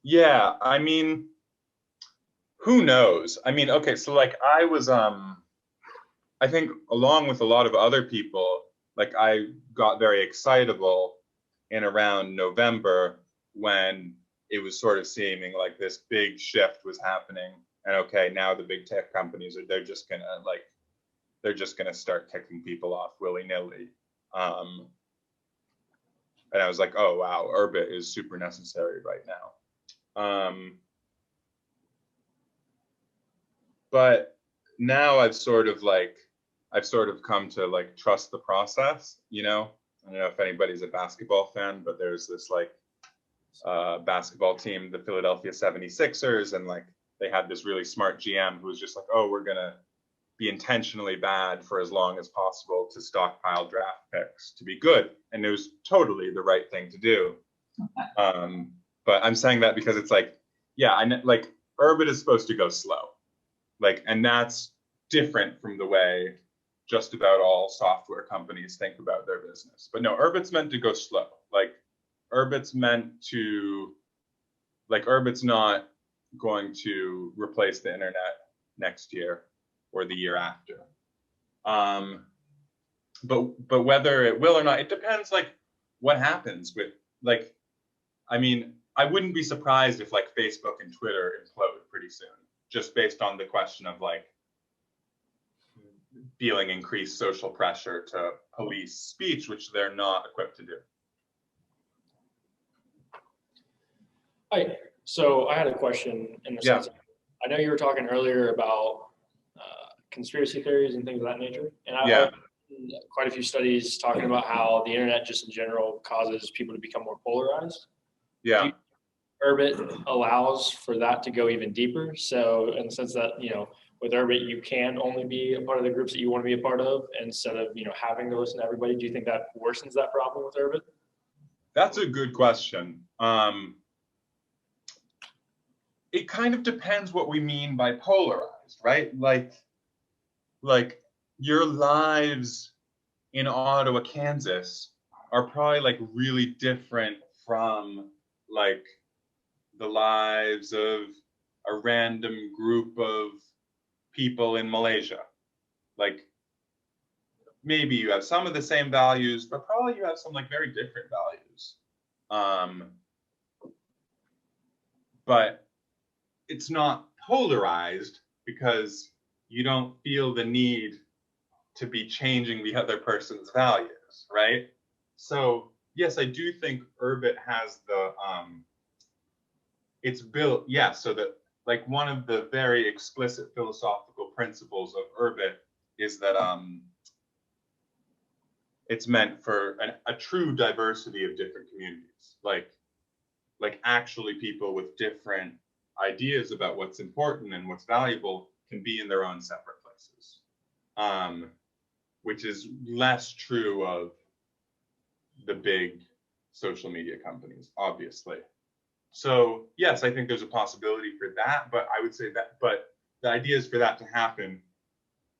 Yeah, I mean, who knows? I mean, okay, so like I was, I think along with a lot of other people, like I got very excitable in around November when it was sort of seeming like this big shift was happening. And okay, now the big tech companies they're just gonna start kicking people off willy-nilly. And I was like, oh wow, Urbit is super necessary right now. But now I've sort of come to like trust the process, I don't know if anybody's a basketball fan, but there's this like basketball team, the Philadelphia 76ers, and like they had this really smart GM who was just like, oh, we're gonna be intentionally bad for as long as possible to stockpile draft picks to be good. And it was totally the right thing to do. But I'm saying that because it's like, yeah, like Urbit is supposed to go slow. Like, and that's different from the way just about all software companies think about their business. But no, Urbit's meant to go slow. Like Urbit's not going to replace the internet next year or the year after. But whether it will or not, it depends like what happens with like, I mean, I wouldn't be surprised if like Facebook and Twitter implode pretty soon, just based on the question of like feeling increased social pressure to police speech, which they're not equipped to do. Hi. So I had a question in the sense, I know you were talking earlier about conspiracy theories and things of that nature. And I've done quite a few studies talking about how the internet just in general causes people to become more polarized. Yeah. Urbit allows for that to go even deeper. So in the sense that, with Urbit, you can only be a part of the groups that you want to be a part of instead of, having to listen to everybody. Do you think that worsens that problem with Urbit? That's a good question. It kind of depends what we mean by polarized, right? Like your lives in Ottawa, Kansas are probably like really different from like the lives of a random group of people in Malaysia. Like maybe you have some of the same values, but probably you have some like very different values. But it's not polarized because you don't feel the need to be changing the other person's values, right? So yes, I do think Urbit has the, it's built, so that like one of the very explicit philosophical principles of Urbit is that it's meant for a true diversity of different communities, like actually people with different ideas about what's important and what's valuable can be in their own separate places, which is less true of the big social media companies, obviously. So yes, I think there's a possibility for that, but I would say but the idea is for that to happen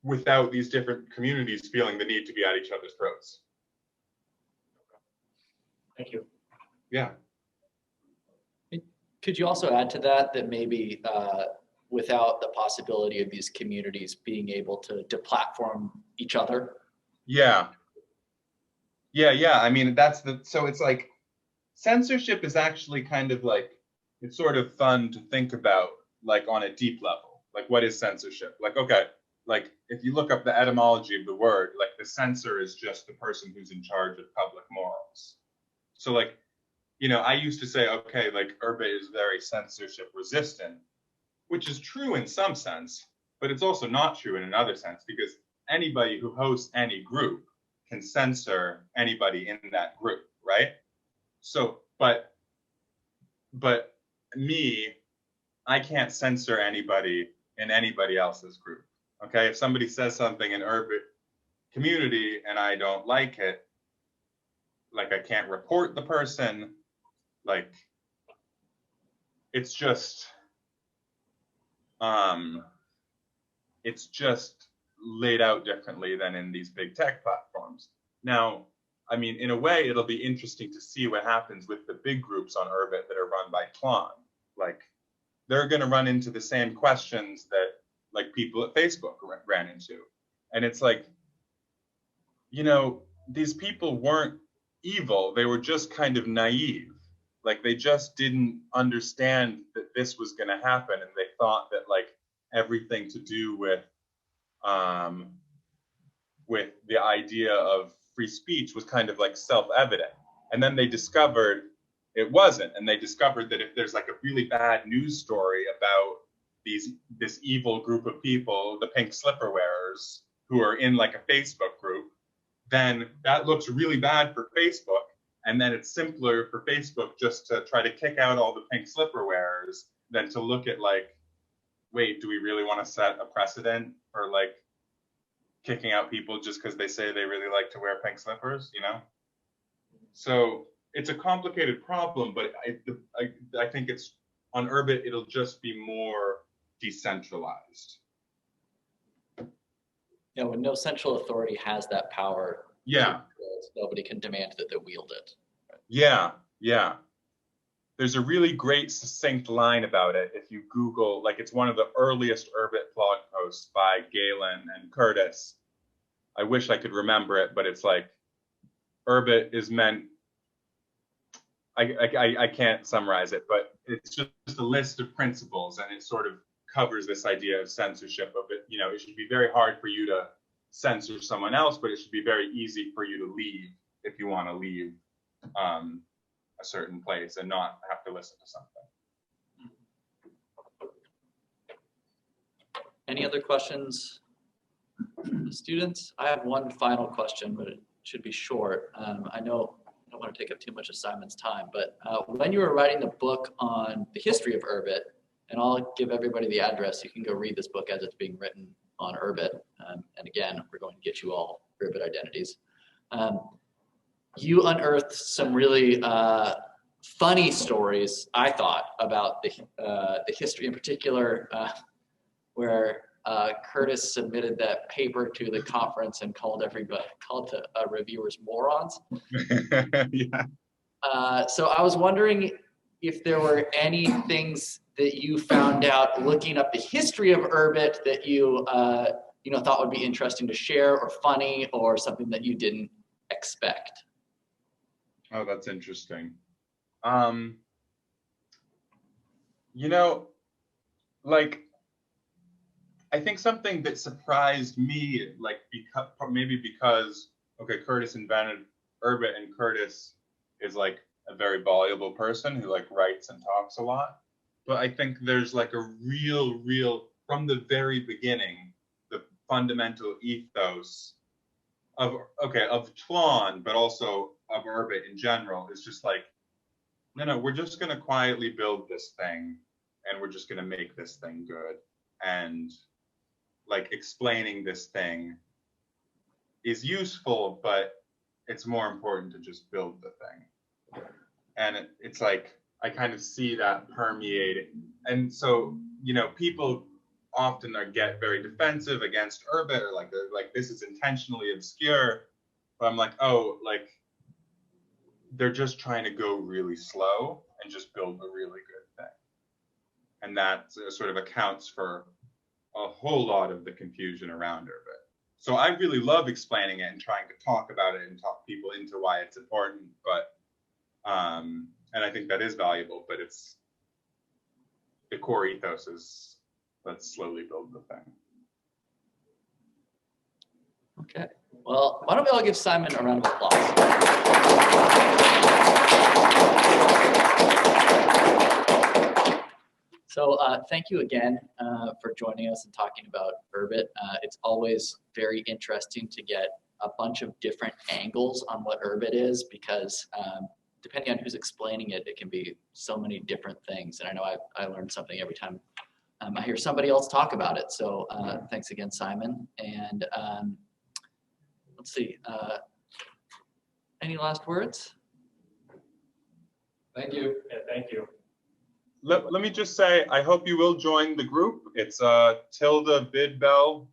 without these different communities feeling the need to be at each other's throats. Thank you. Yeah. Could you also add to that maybe without the possibility of these communities being able to platform each other? Yeah. I mean, so it's like censorship is actually kind of like, it's sort of fun to think about like on a deep level. Like what is censorship? Like, okay, like if you look up the etymology of the word, like the censor is just the person who's in charge of public morals. So like, I used to say, okay, like Urbit is very censorship resistant, which is true in some sense, but it's also not true in another sense because anybody who hosts any group can censor anybody in that group, right? So, but me, I can't censor anybody in anybody else's group. Okay, if somebody says something in Urbit community and I don't like it, like I can't report the person, like it's just laid out differently than in these big tech platforms. Now, I mean, in a way, it'll be interesting to see what happens with the big groups on Urbit that are run by Tlon. Like, they're going to run into the same questions that like people at Facebook ran into. And it's like, you know, these people weren't evil. They were just kind of naive. Like they just didn't understand that this was going to happen. And they thought that like everything to do with the idea of free speech was kind of like self-evident. And then they discovered it wasn't. And they discovered that if there's like a really bad news story about this evil group of people, the pink slipper wearers, who are in like a Facebook group, then that looks really bad for Facebook. And then it's simpler for Facebook just to try to kick out all the pink slipper wearers than to look at like, wait, do we really want to set a precedent for like kicking out people just because they say they really like to wear pink slippers, you know? So it's a complicated problem, but I think it's on Urbit, it'll just be more decentralized. Yeah, when no central authority has that power, Yeah. Nobody can demand that they wield it. Yeah, yeah. There's a really great succinct line about it. If you Google, like it's one of the earliest Urbit blog posts by Galen and Curtis. I wish I could remember it, but it's like, Urbit is meant, I can't summarize it, but it's just a list of principles, and it sort of covers this idea of censorship of it. You know, it should be very hard for you to censor someone else, but it should be very easy for you to leave if you want to leave a certain place and not have to listen to something. Any other questions, students? I have one final question, but it should be short. I know I don't want to take up too much of Simon's time, but when you were writing the book on the history of Urbit, and I'll give everybody the address, you can go read this book as it's being written on Urbit. And again, we're going to get you all Urbit identities. You unearthed some really funny stories, I thought, about the history in particular, where Curtis submitted that paper to the conference and called the reviewers morons. Yeah. So I was wondering if there were any things that you found out looking up the history of Urbit that you thought would be interesting to share, or funny, or something that you didn't expect. Oh, that's interesting. You know, like, I think something that surprised me, like, because, okay, Curtis invented Urbit, and Curtis is like a very voluble person who like writes and talks a lot. But I think there's like a real, from the very beginning, the fundamental ethos of Tlon, but also of Urbit in general, is just like, no, we're just going to quietly build this thing, and we're just going to make this thing good. And like explaining this thing is useful, but it's more important to just build the thing. And it's like, I kind of see that permeating. And so, you know, people often get very defensive against Urbit, or like, they're like, this is intentionally obscure. But I'm like, oh, like, they're just trying to go really slow and just build a really good thing. And that sort of accounts for a whole lot of the confusion around Urbit. So I really love explaining it and trying to talk about it and talk people into why it's important. But, and I think that is valuable, but it's, the core ethos is, let's slowly build the thing. Okay. Well, why don't we all give Simon a round of applause? So thank you again for joining us and talking about Urbit. It's always very interesting to get a bunch of different angles on what Urbit is, because depending on who's explaining it, it can be so many different things. And I know I learned something every time I hear somebody else talk about it. So thanks again, Simon. And let's see. Any last words? Thank you. Yeah, thank you. Let me just say, I hope you will join the group. It's ~bidbell\A.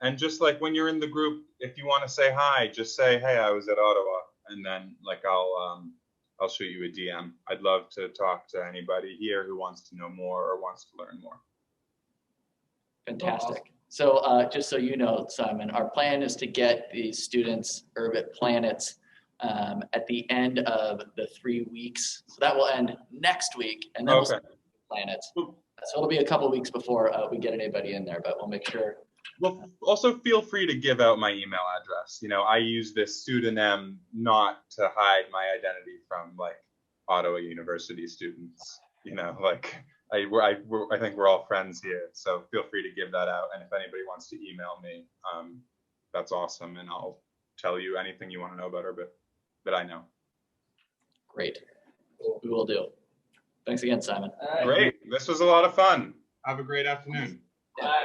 And just like when you're in the group, if you want to say hi, just say, hey, I was at Ottawa. And then like I'll shoot you a DM. I'd love to talk to anybody here who wants to know more or wants to learn more. Fantastic. So just so you know, Simon, our plan is to get these students Urbit planets at the end of the 3 weeks. So that will end next week, and then we'll start planets. So it'll be a couple weeks before we get anybody in there, but we'll make sure. Well, also feel free to give out my email address. You know, I use this pseudonym not to hide my identity from like Ottawa University students. You know, like I think we're all friends here, so feel free to give that out. And if anybody wants to email me, that's awesome, and I'll tell you anything you want to know about Urbit that I know. Great, we will do. Thanks again, Simon. Great, this was a lot of fun. Have a great afternoon.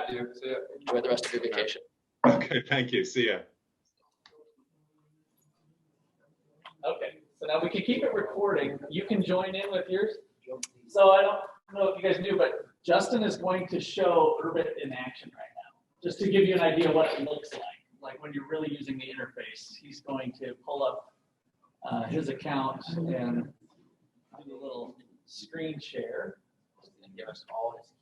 Enjoy the rest of your vacation. Okay, thank you. See ya. Okay, so now we can keep it recording. You can join in with yours. So I don't know if you guys knew, but Justin is going to show Urbit in action right now, just to give you an idea what it looks like when you're really using the interface. He's going to pull up his account and do a little screen share. And give us all his keys.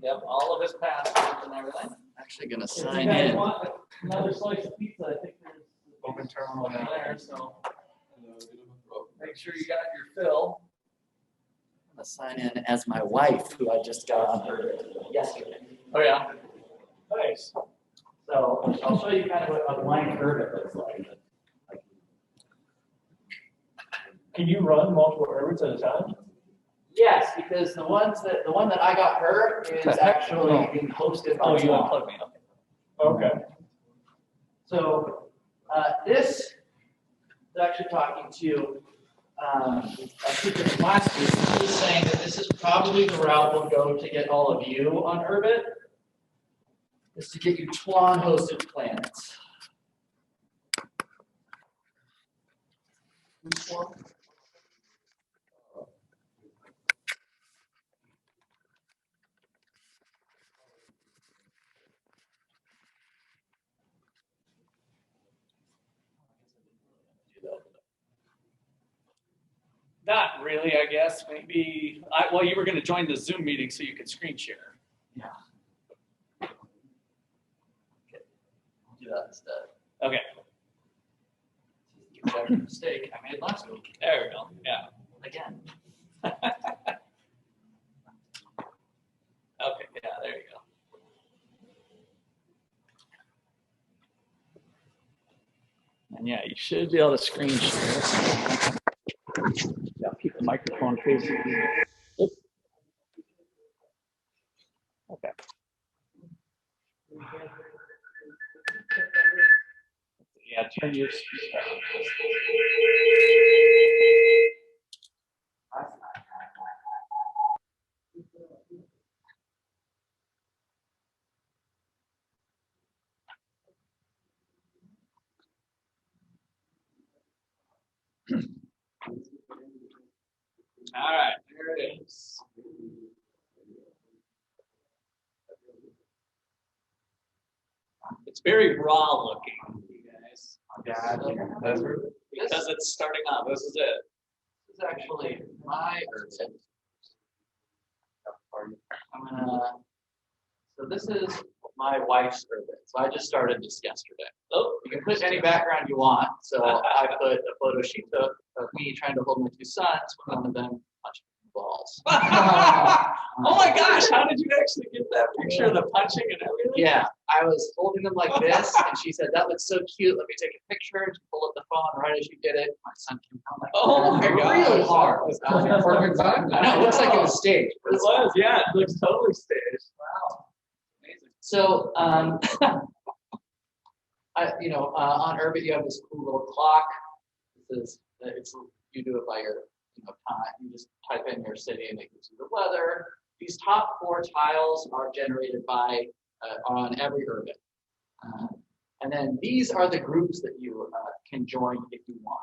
Yep, all of his passwords and everything. Actually gonna If sign you guys in. want another slice of pizza, I think there's open terminal down there, so make sure you got your fill. I'm gonna sign in as my wife, who I just got on her yesterday. Oh yeah. Nice. So I'll show you kind of what a blank Urbit looks like. Can you run multiple Urbits at a time? Yes, because the one that I got her is actually being hosted by You Tom. unplugged me. Okay. So this is actually talking to a teacher from last week. He's saying that this is probably the route we'll go to get all of you on Urbit, is to get you Twan hosted planets. Which one? Not really, I guess. Maybe. Well, you were going to join the Zoom meeting so you could screen share. Yeah. Do that instead. Okay. That mistake I made last week. There we go. Yeah. Again. Okay. Yeah. There you go. And yeah, you should be able to screen share. Yeah, keep the microphone facing you. Okay. Yeah, turn your speaker on. All right, there it is. It's very raw looking, you guys. Because it's starting out. This is it. This is actually my Urbit. So this is my wife's Urbit. So I just started this yesterday. Oh, you can put any background you want. So I put a photo she took of me trying to hold my two sons, one of them punching balls. Oh my gosh, how did you actually get that picture of the punching and everything? Yeah, I was holding them like this, and she said, "That looks so cute. Let me take a picture." And she pulled up the phone right as she did it. My son came out like, "Oh my gosh, really hard." Perfect time. I know, it looks like it was staged. It was, yeah, it looks totally staged. Wow, amazing. So, on Urbit, you have this cool little clock. You do it by your time. You just type in your city and it gives you the weather. these top 4 tiles are generated by on every Urbit. And then these are the groups that you can join if you want.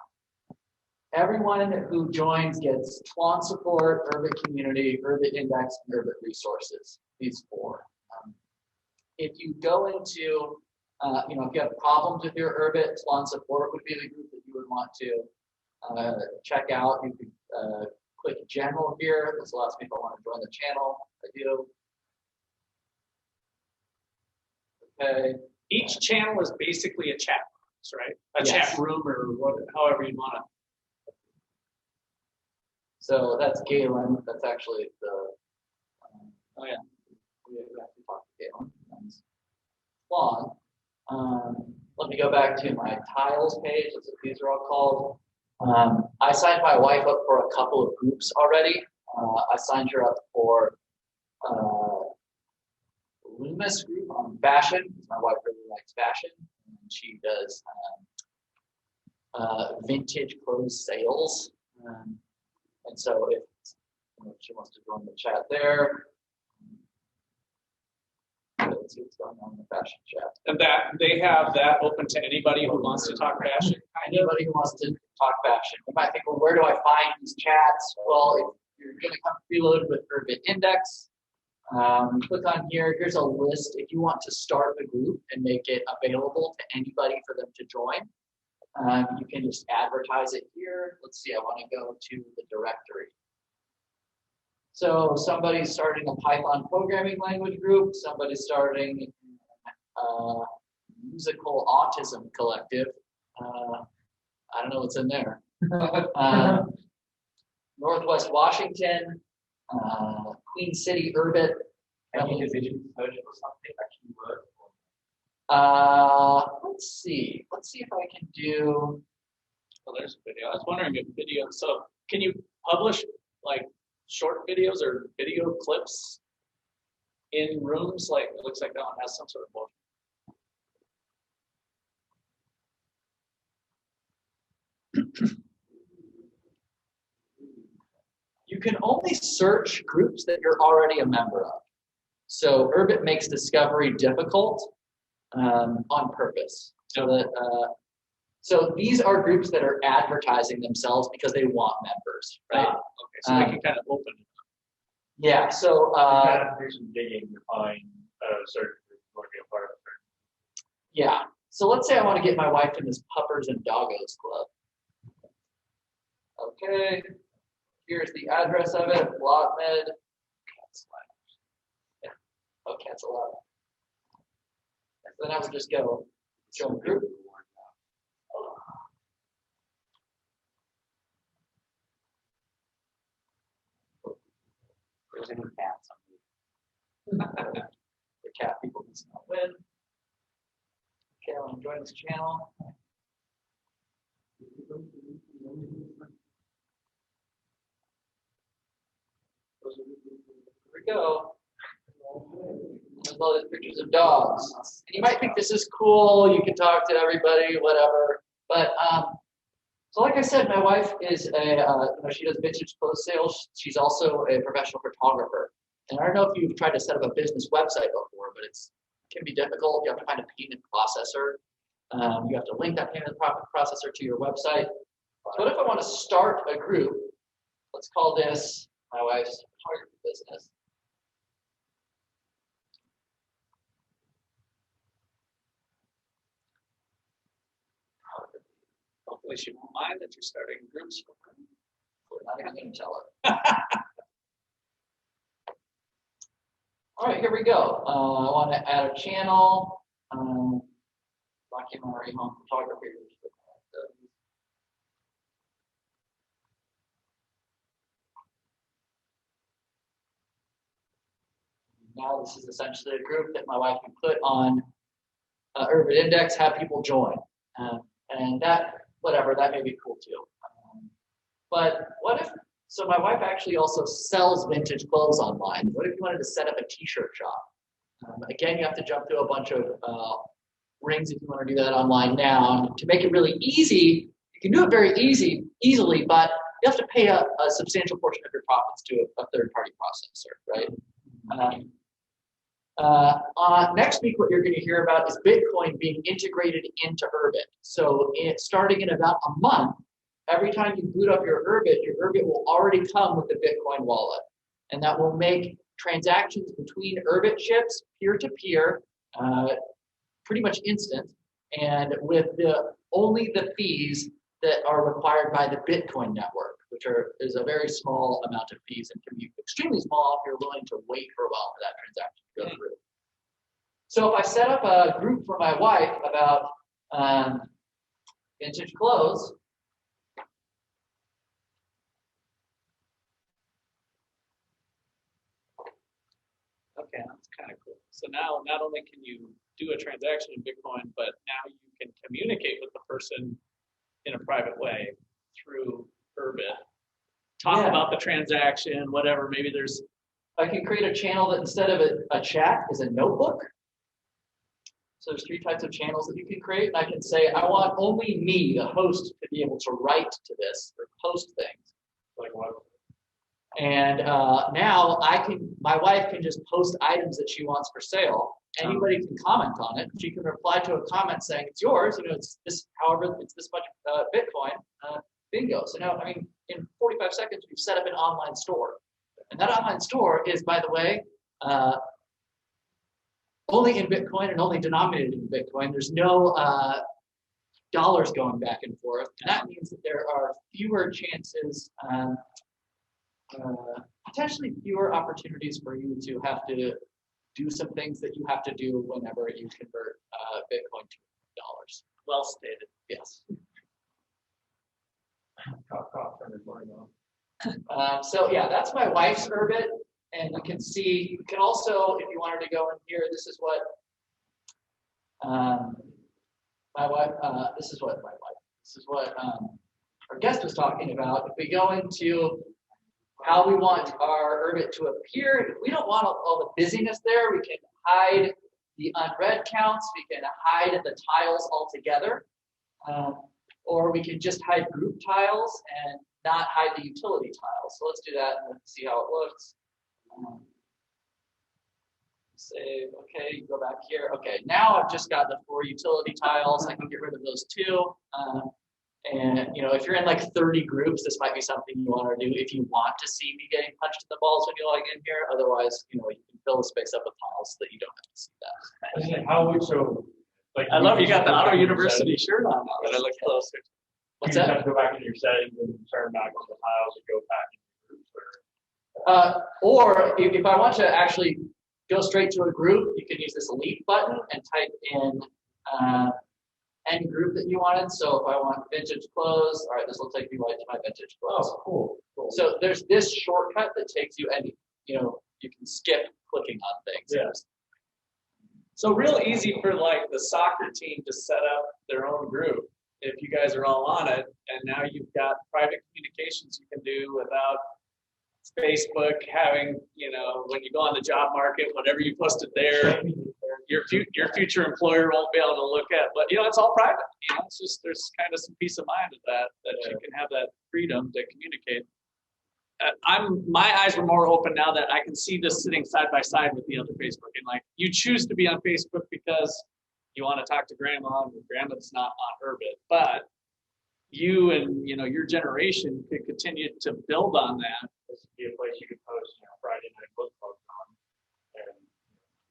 Everyone who joins gets Twan support, Urbit community, Urbit index, and Urbit resources, these 4. If you go into, if you have problems with your Urbit, Twan support would be the group that you would want to check out. You could click general here. There's lots of people who want to join the channel. I do. Okay. Each channel is basically a chat box, right? A Yes. chat room or however you want to. So that's Galen. That's actually the. Oh yeah. We actually talked to Galen. That's Twan. Let me go back to my tiles page. That's what these are all called. I signed my wife up for a couple of groups already. I signed her up for Loomis group on fashion, because my wife really likes fashion. And she does vintage clothes sales. And so if she wants to join the chat there, let's see what's going on in the fashion chat. And that they have that open to anybody who wants to talk fashion. Anybody who wants to talk fashion. You might think, well, where do I find these chats? Well, if you're going to come preloaded with Urbit Index, click on here. Here's a list. If you want to start a group and make it available to anybody for them to join, you can just advertise it here. Let's see, I want to go to the directory. So somebody's starting a Python programming language group. Somebody's starting a musical autism collective. I don't know what's in there. Northwest Washington, Queen City Urbit. Let's see. Let's see if I can do. Well, there's a video. I was wondering if video. So can you publish like short videos or video clips in rooms? Like it looks like that one has some sort of motion. You can only search groups that you're already a member of. So Urbit makes discovery difficult on purpose. So that so these are groups that are advertising themselves because they want members, right? Okay, so they can kind of open it. Yeah. So do some digging to find a certain group you want to be a part of. yeah. So let's say I want to get my wife in this Puppers and Doggos club. Okay. Here's the address of it. BlogMed. Yeah. Oh, cancel out. So then I would just go join group. There's any cats on the cat people can not win. Okay, I want to join this channel. Here we go. Loaded pictures of dogs. And you might think this is cool. You can talk to everybody, whatever. But so, like I said, my wife is she does vintage clothes sales. She's also a professional photographer. And I don't know if you've tried to set up a business website before, but it can be difficult. You have to find a payment processor. You have to link that payment processor to your website. So what if I want to start a group? Let's call this my wife's photography business. Hopefully she won't mind that you're starting groups. We're not even going to tell her. All right, here we go. I want to add a channel. Documentary home photography. Now this is essentially a group that my wife can put on Urbit Index, have people join. And that, whatever, that may be cool too. But what if, so my wife actually also sells vintage clothes online. What if you wanted to set up a t-shirt shop? Again, you have to jump through a bunch of rings if you want to do that online now. And to make it really easy, you can do it very easily, but you have to pay a substantial portion of your profits to a third-party processor, right? Next week, what you're going to hear about is Bitcoin being integrated into Urbit. So starting in about a month, every time you boot up your Urbit will already come with the Bitcoin wallet. And that will make transactions between Urbit chips peer-to-peer pretty much instant, and with only the fees that are required by the Bitcoin network, which is a very small amount of fees and can be extremely small if you're willing to wait for a while for that transaction to go through. So if I set up a group for my wife about vintage clothes, Okay, that's kind of cool. So now not only can you do a transaction in Bitcoin, but now you can communicate with the person in a private way through Urbit. Talk about the transaction, whatever. Maybe there's. I can create a channel that instead of a chat is a notebook. So there's 3 types of channels that you can create. And I can say, I want only me, the host, to be able to write to this or post things. Like what? And now my wife can just post items that she wants for sale. Anybody can comment on it. She can reply to a comment saying, it's yours, it's this, however, it's this much Bitcoin, bingo. So now, in 45 seconds, we've set up an online store. And that online store is, by the way, only in Bitcoin and only denominated in Bitcoin. There's no dollars going back and forth. And that means that there are fewer chances, potentially fewer opportunities for you to have to do some things that you have to do whenever you convert Bitcoin to dollars. Well stated. Yes. on. So yeah, that's my wife's Urbit, and you can see. You can also, if you wanted to go in here, this is what my wife. This is what my wife. This is what our guest was talking about. If we go into how we want our Urbit to appear, if we don't want all the busyness there, we can hide the unread counts. We can hide the tiles altogether. Or we can just hide group tiles and not hide the utility tiles. So let's do that and see how it looks. Say, okay, go back here. Okay, now I've just got the 4 utility tiles. I can get rid of those 2. And if you're in like 30 groups, this might be something you want to do if you want to see me getting punched in the balls when you log in here. Otherwise, you can fill the space up with tiles so that you don't have to see that. How would I love you got the Auto University shirt on. But I look closer. What's you that? have to go back into your settings and turn back on the tiles and go back into groups, Or if I want to actually go straight to a group, you can use this leave button and type in any group that you wanted. So if I want vintage clothes, all right, this will take me right to my vintage clothes. Oh, cool. So there's this shortcut that takes you any, you can skip clicking on things. Yeah. So real easy for like the soccer team to set up their own group if you guys are all on it, and now you've got private communications you can do without Facebook having, when you go on the job market, whatever you posted there, your future employer won't be able to look at, but it's all private. It's just there's kind of some peace of mind of that you can have that freedom to communicate. My eyes were more open now that I can see this sitting side by side with the other Facebook, and like you choose to be on Facebook because you want to talk to grandma, and grandma's not on Urbit, but you and your generation could continue to build on that. This would be a place you could post, Friday night book club on, and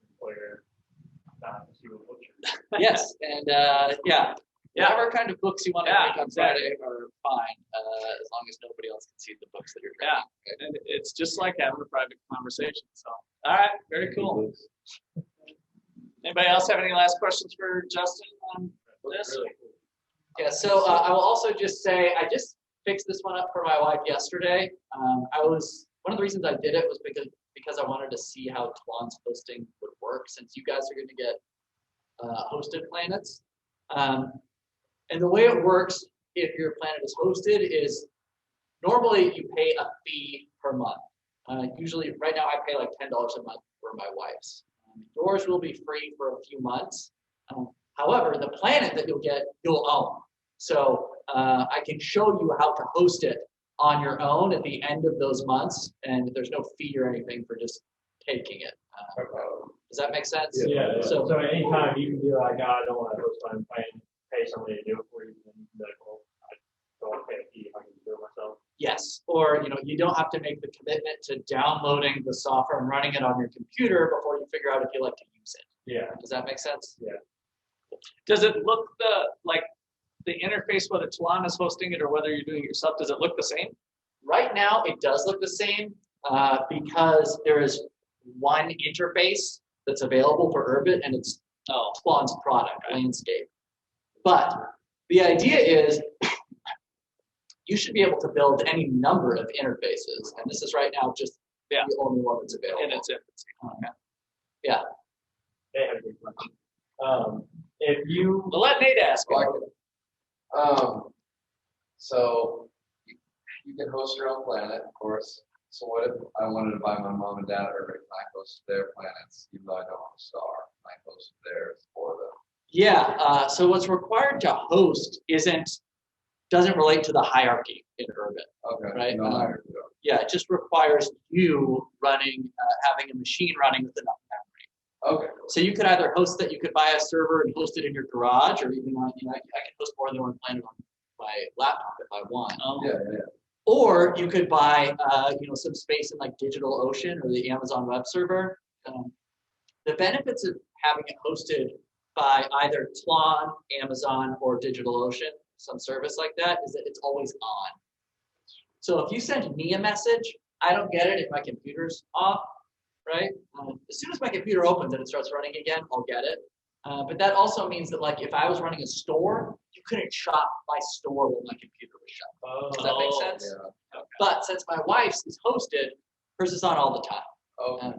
employer see what books you're Yes, and whatever kind of books you want to make on Friday are fine, as long as nobody else can see the books that you're reading. Yeah, and it's just like having a private conversation. So, all right, very cool. Anybody else have any last questions for Justin on this? really cool. Yeah, so I will also just say I just fixed this one up for my wife yesterday. One of the reasons I did it was because I wanted to see how Twan's hosting would work, since you guys are going to get hosted planets. And the way it works if your planet is hosted is normally you pay a fee per month. Usually right now I pay like $10 a month for my wife's. Yours will be free for a few months. However, the planet that you'll get, you'll own. So I can show you how to host it on your own at the end of those months, and there's no fee or anything for just taking it. Does that make sense? Yeah. So, So anytime you can be like, oh, I don't want to host my plan, pay somebody to do it for you, and you can be like, well, I don't want to pay a fee if I can do it myself. yes, or you don't have to make the commitment to downloading the software and running it on your computer before you figure out if you like to use it. Yeah. Does that make sense? Yeah. Does it look like the interface, whether Tlon is hosting it or whether you're doing it yourself, does it look the same? Right now, it does look the same because there is one interface that's available for Urbit, and it's Tlon's product, Landscape. But the idea is you should be able to build any number of interfaces, and this is right now just the only one that's available. In its infancy. Okay. Yeah. They have a good question. If you Well, let Nate ask. So you can host your own planet, of course. So what if I wanted to buy my mom and dad Urbit? Can I host their planets, even though I don't have a star? Can I host theirs for them? Yeah. So what's required to host doesn't relate to the hierarchy in Urbit. Okay. Right. No hierarchy. Yeah, it just requires you having a machine running with enough memory. Okay. So you could either host that, you could buy a server and host it in your garage, or even I can host more than one planet on my laptop if I want. Yeah. Or you could buy some space in like DigitalOcean or the Amazon Web Server. The benefits of having it hosted by either Tlon, Amazon, or DigitalOcean, some service like that, is that it's always on. So if you send me a message, I don't get it if my computer's off, right? As soon as my computer opens and it starts running again, I'll get it. But that also means that like if I was running a store, you couldn't shop my store when my computer was shut. Does that make sense? Yeah. Okay. But since my wife's is hosted, hers is on all the time. Okay.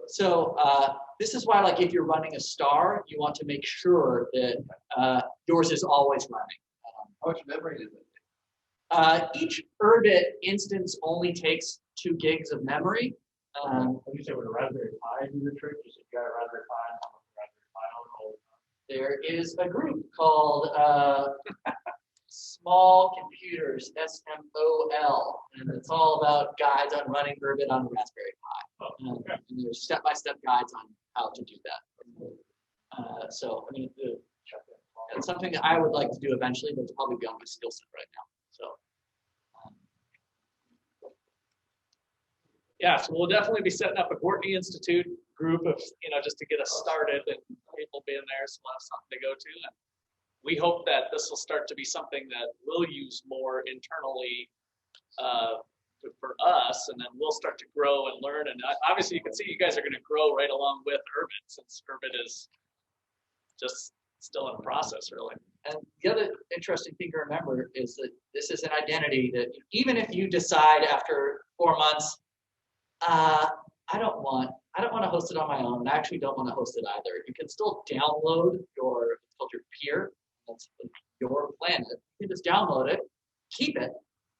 So this is why, like, if you're running a star, you want to make sure that yours is always running. How much memory does it take? Each Urbit instance only takes 2 gigs of memory. When you say with a Raspberry Pi do the trick, you said you got a Raspberry Pi and how much Raspberry Pi on all the time? There is a group called Small Computers, SMOL, and it's all about guides on running Urbit on a Raspberry Pi. Okay. And there's step-by-step guides on how to do that. So, I mean, it's something that I would like to do eventually, but it's probably beyond my skill set right now. So, Yeah, so we'll definitely be setting up a Courtney Institute group of, just to get us started and people being there, so we'll have something to go to. And we hope that this will start to be something that we'll use more internally for us, and then we'll start to grow and learn. And obviously you can see you guys are going to grow right along with Urbit, since Urbit is just still in process, really. and the other interesting thing to remember is that this is an identity that even if you decide after 4 months, I don't want to host it on my own, and I actually don't want to host it either. You can still download it's called your peer, that's your planet. You can just download it, keep it,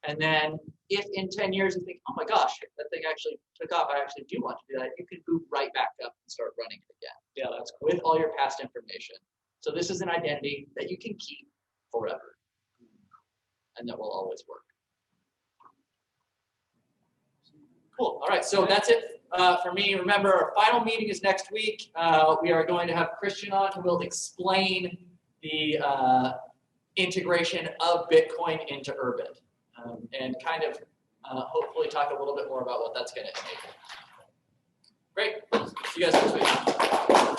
and then if in 10 years you think, oh my gosh, that thing actually took off, I actually do want to do that, you can boot right back up and start running it again. Yeah, that's cool. With all your past information. So this is an identity that you can keep forever, and that will always work. Cool. All right, so that's it for me. Remember, our final meeting is next week. We are going to have Christian on who will explain the integration of Bitcoin into Urbit, and kind of hopefully talk a little bit more about what that's going to enable. Great. See you guys next week.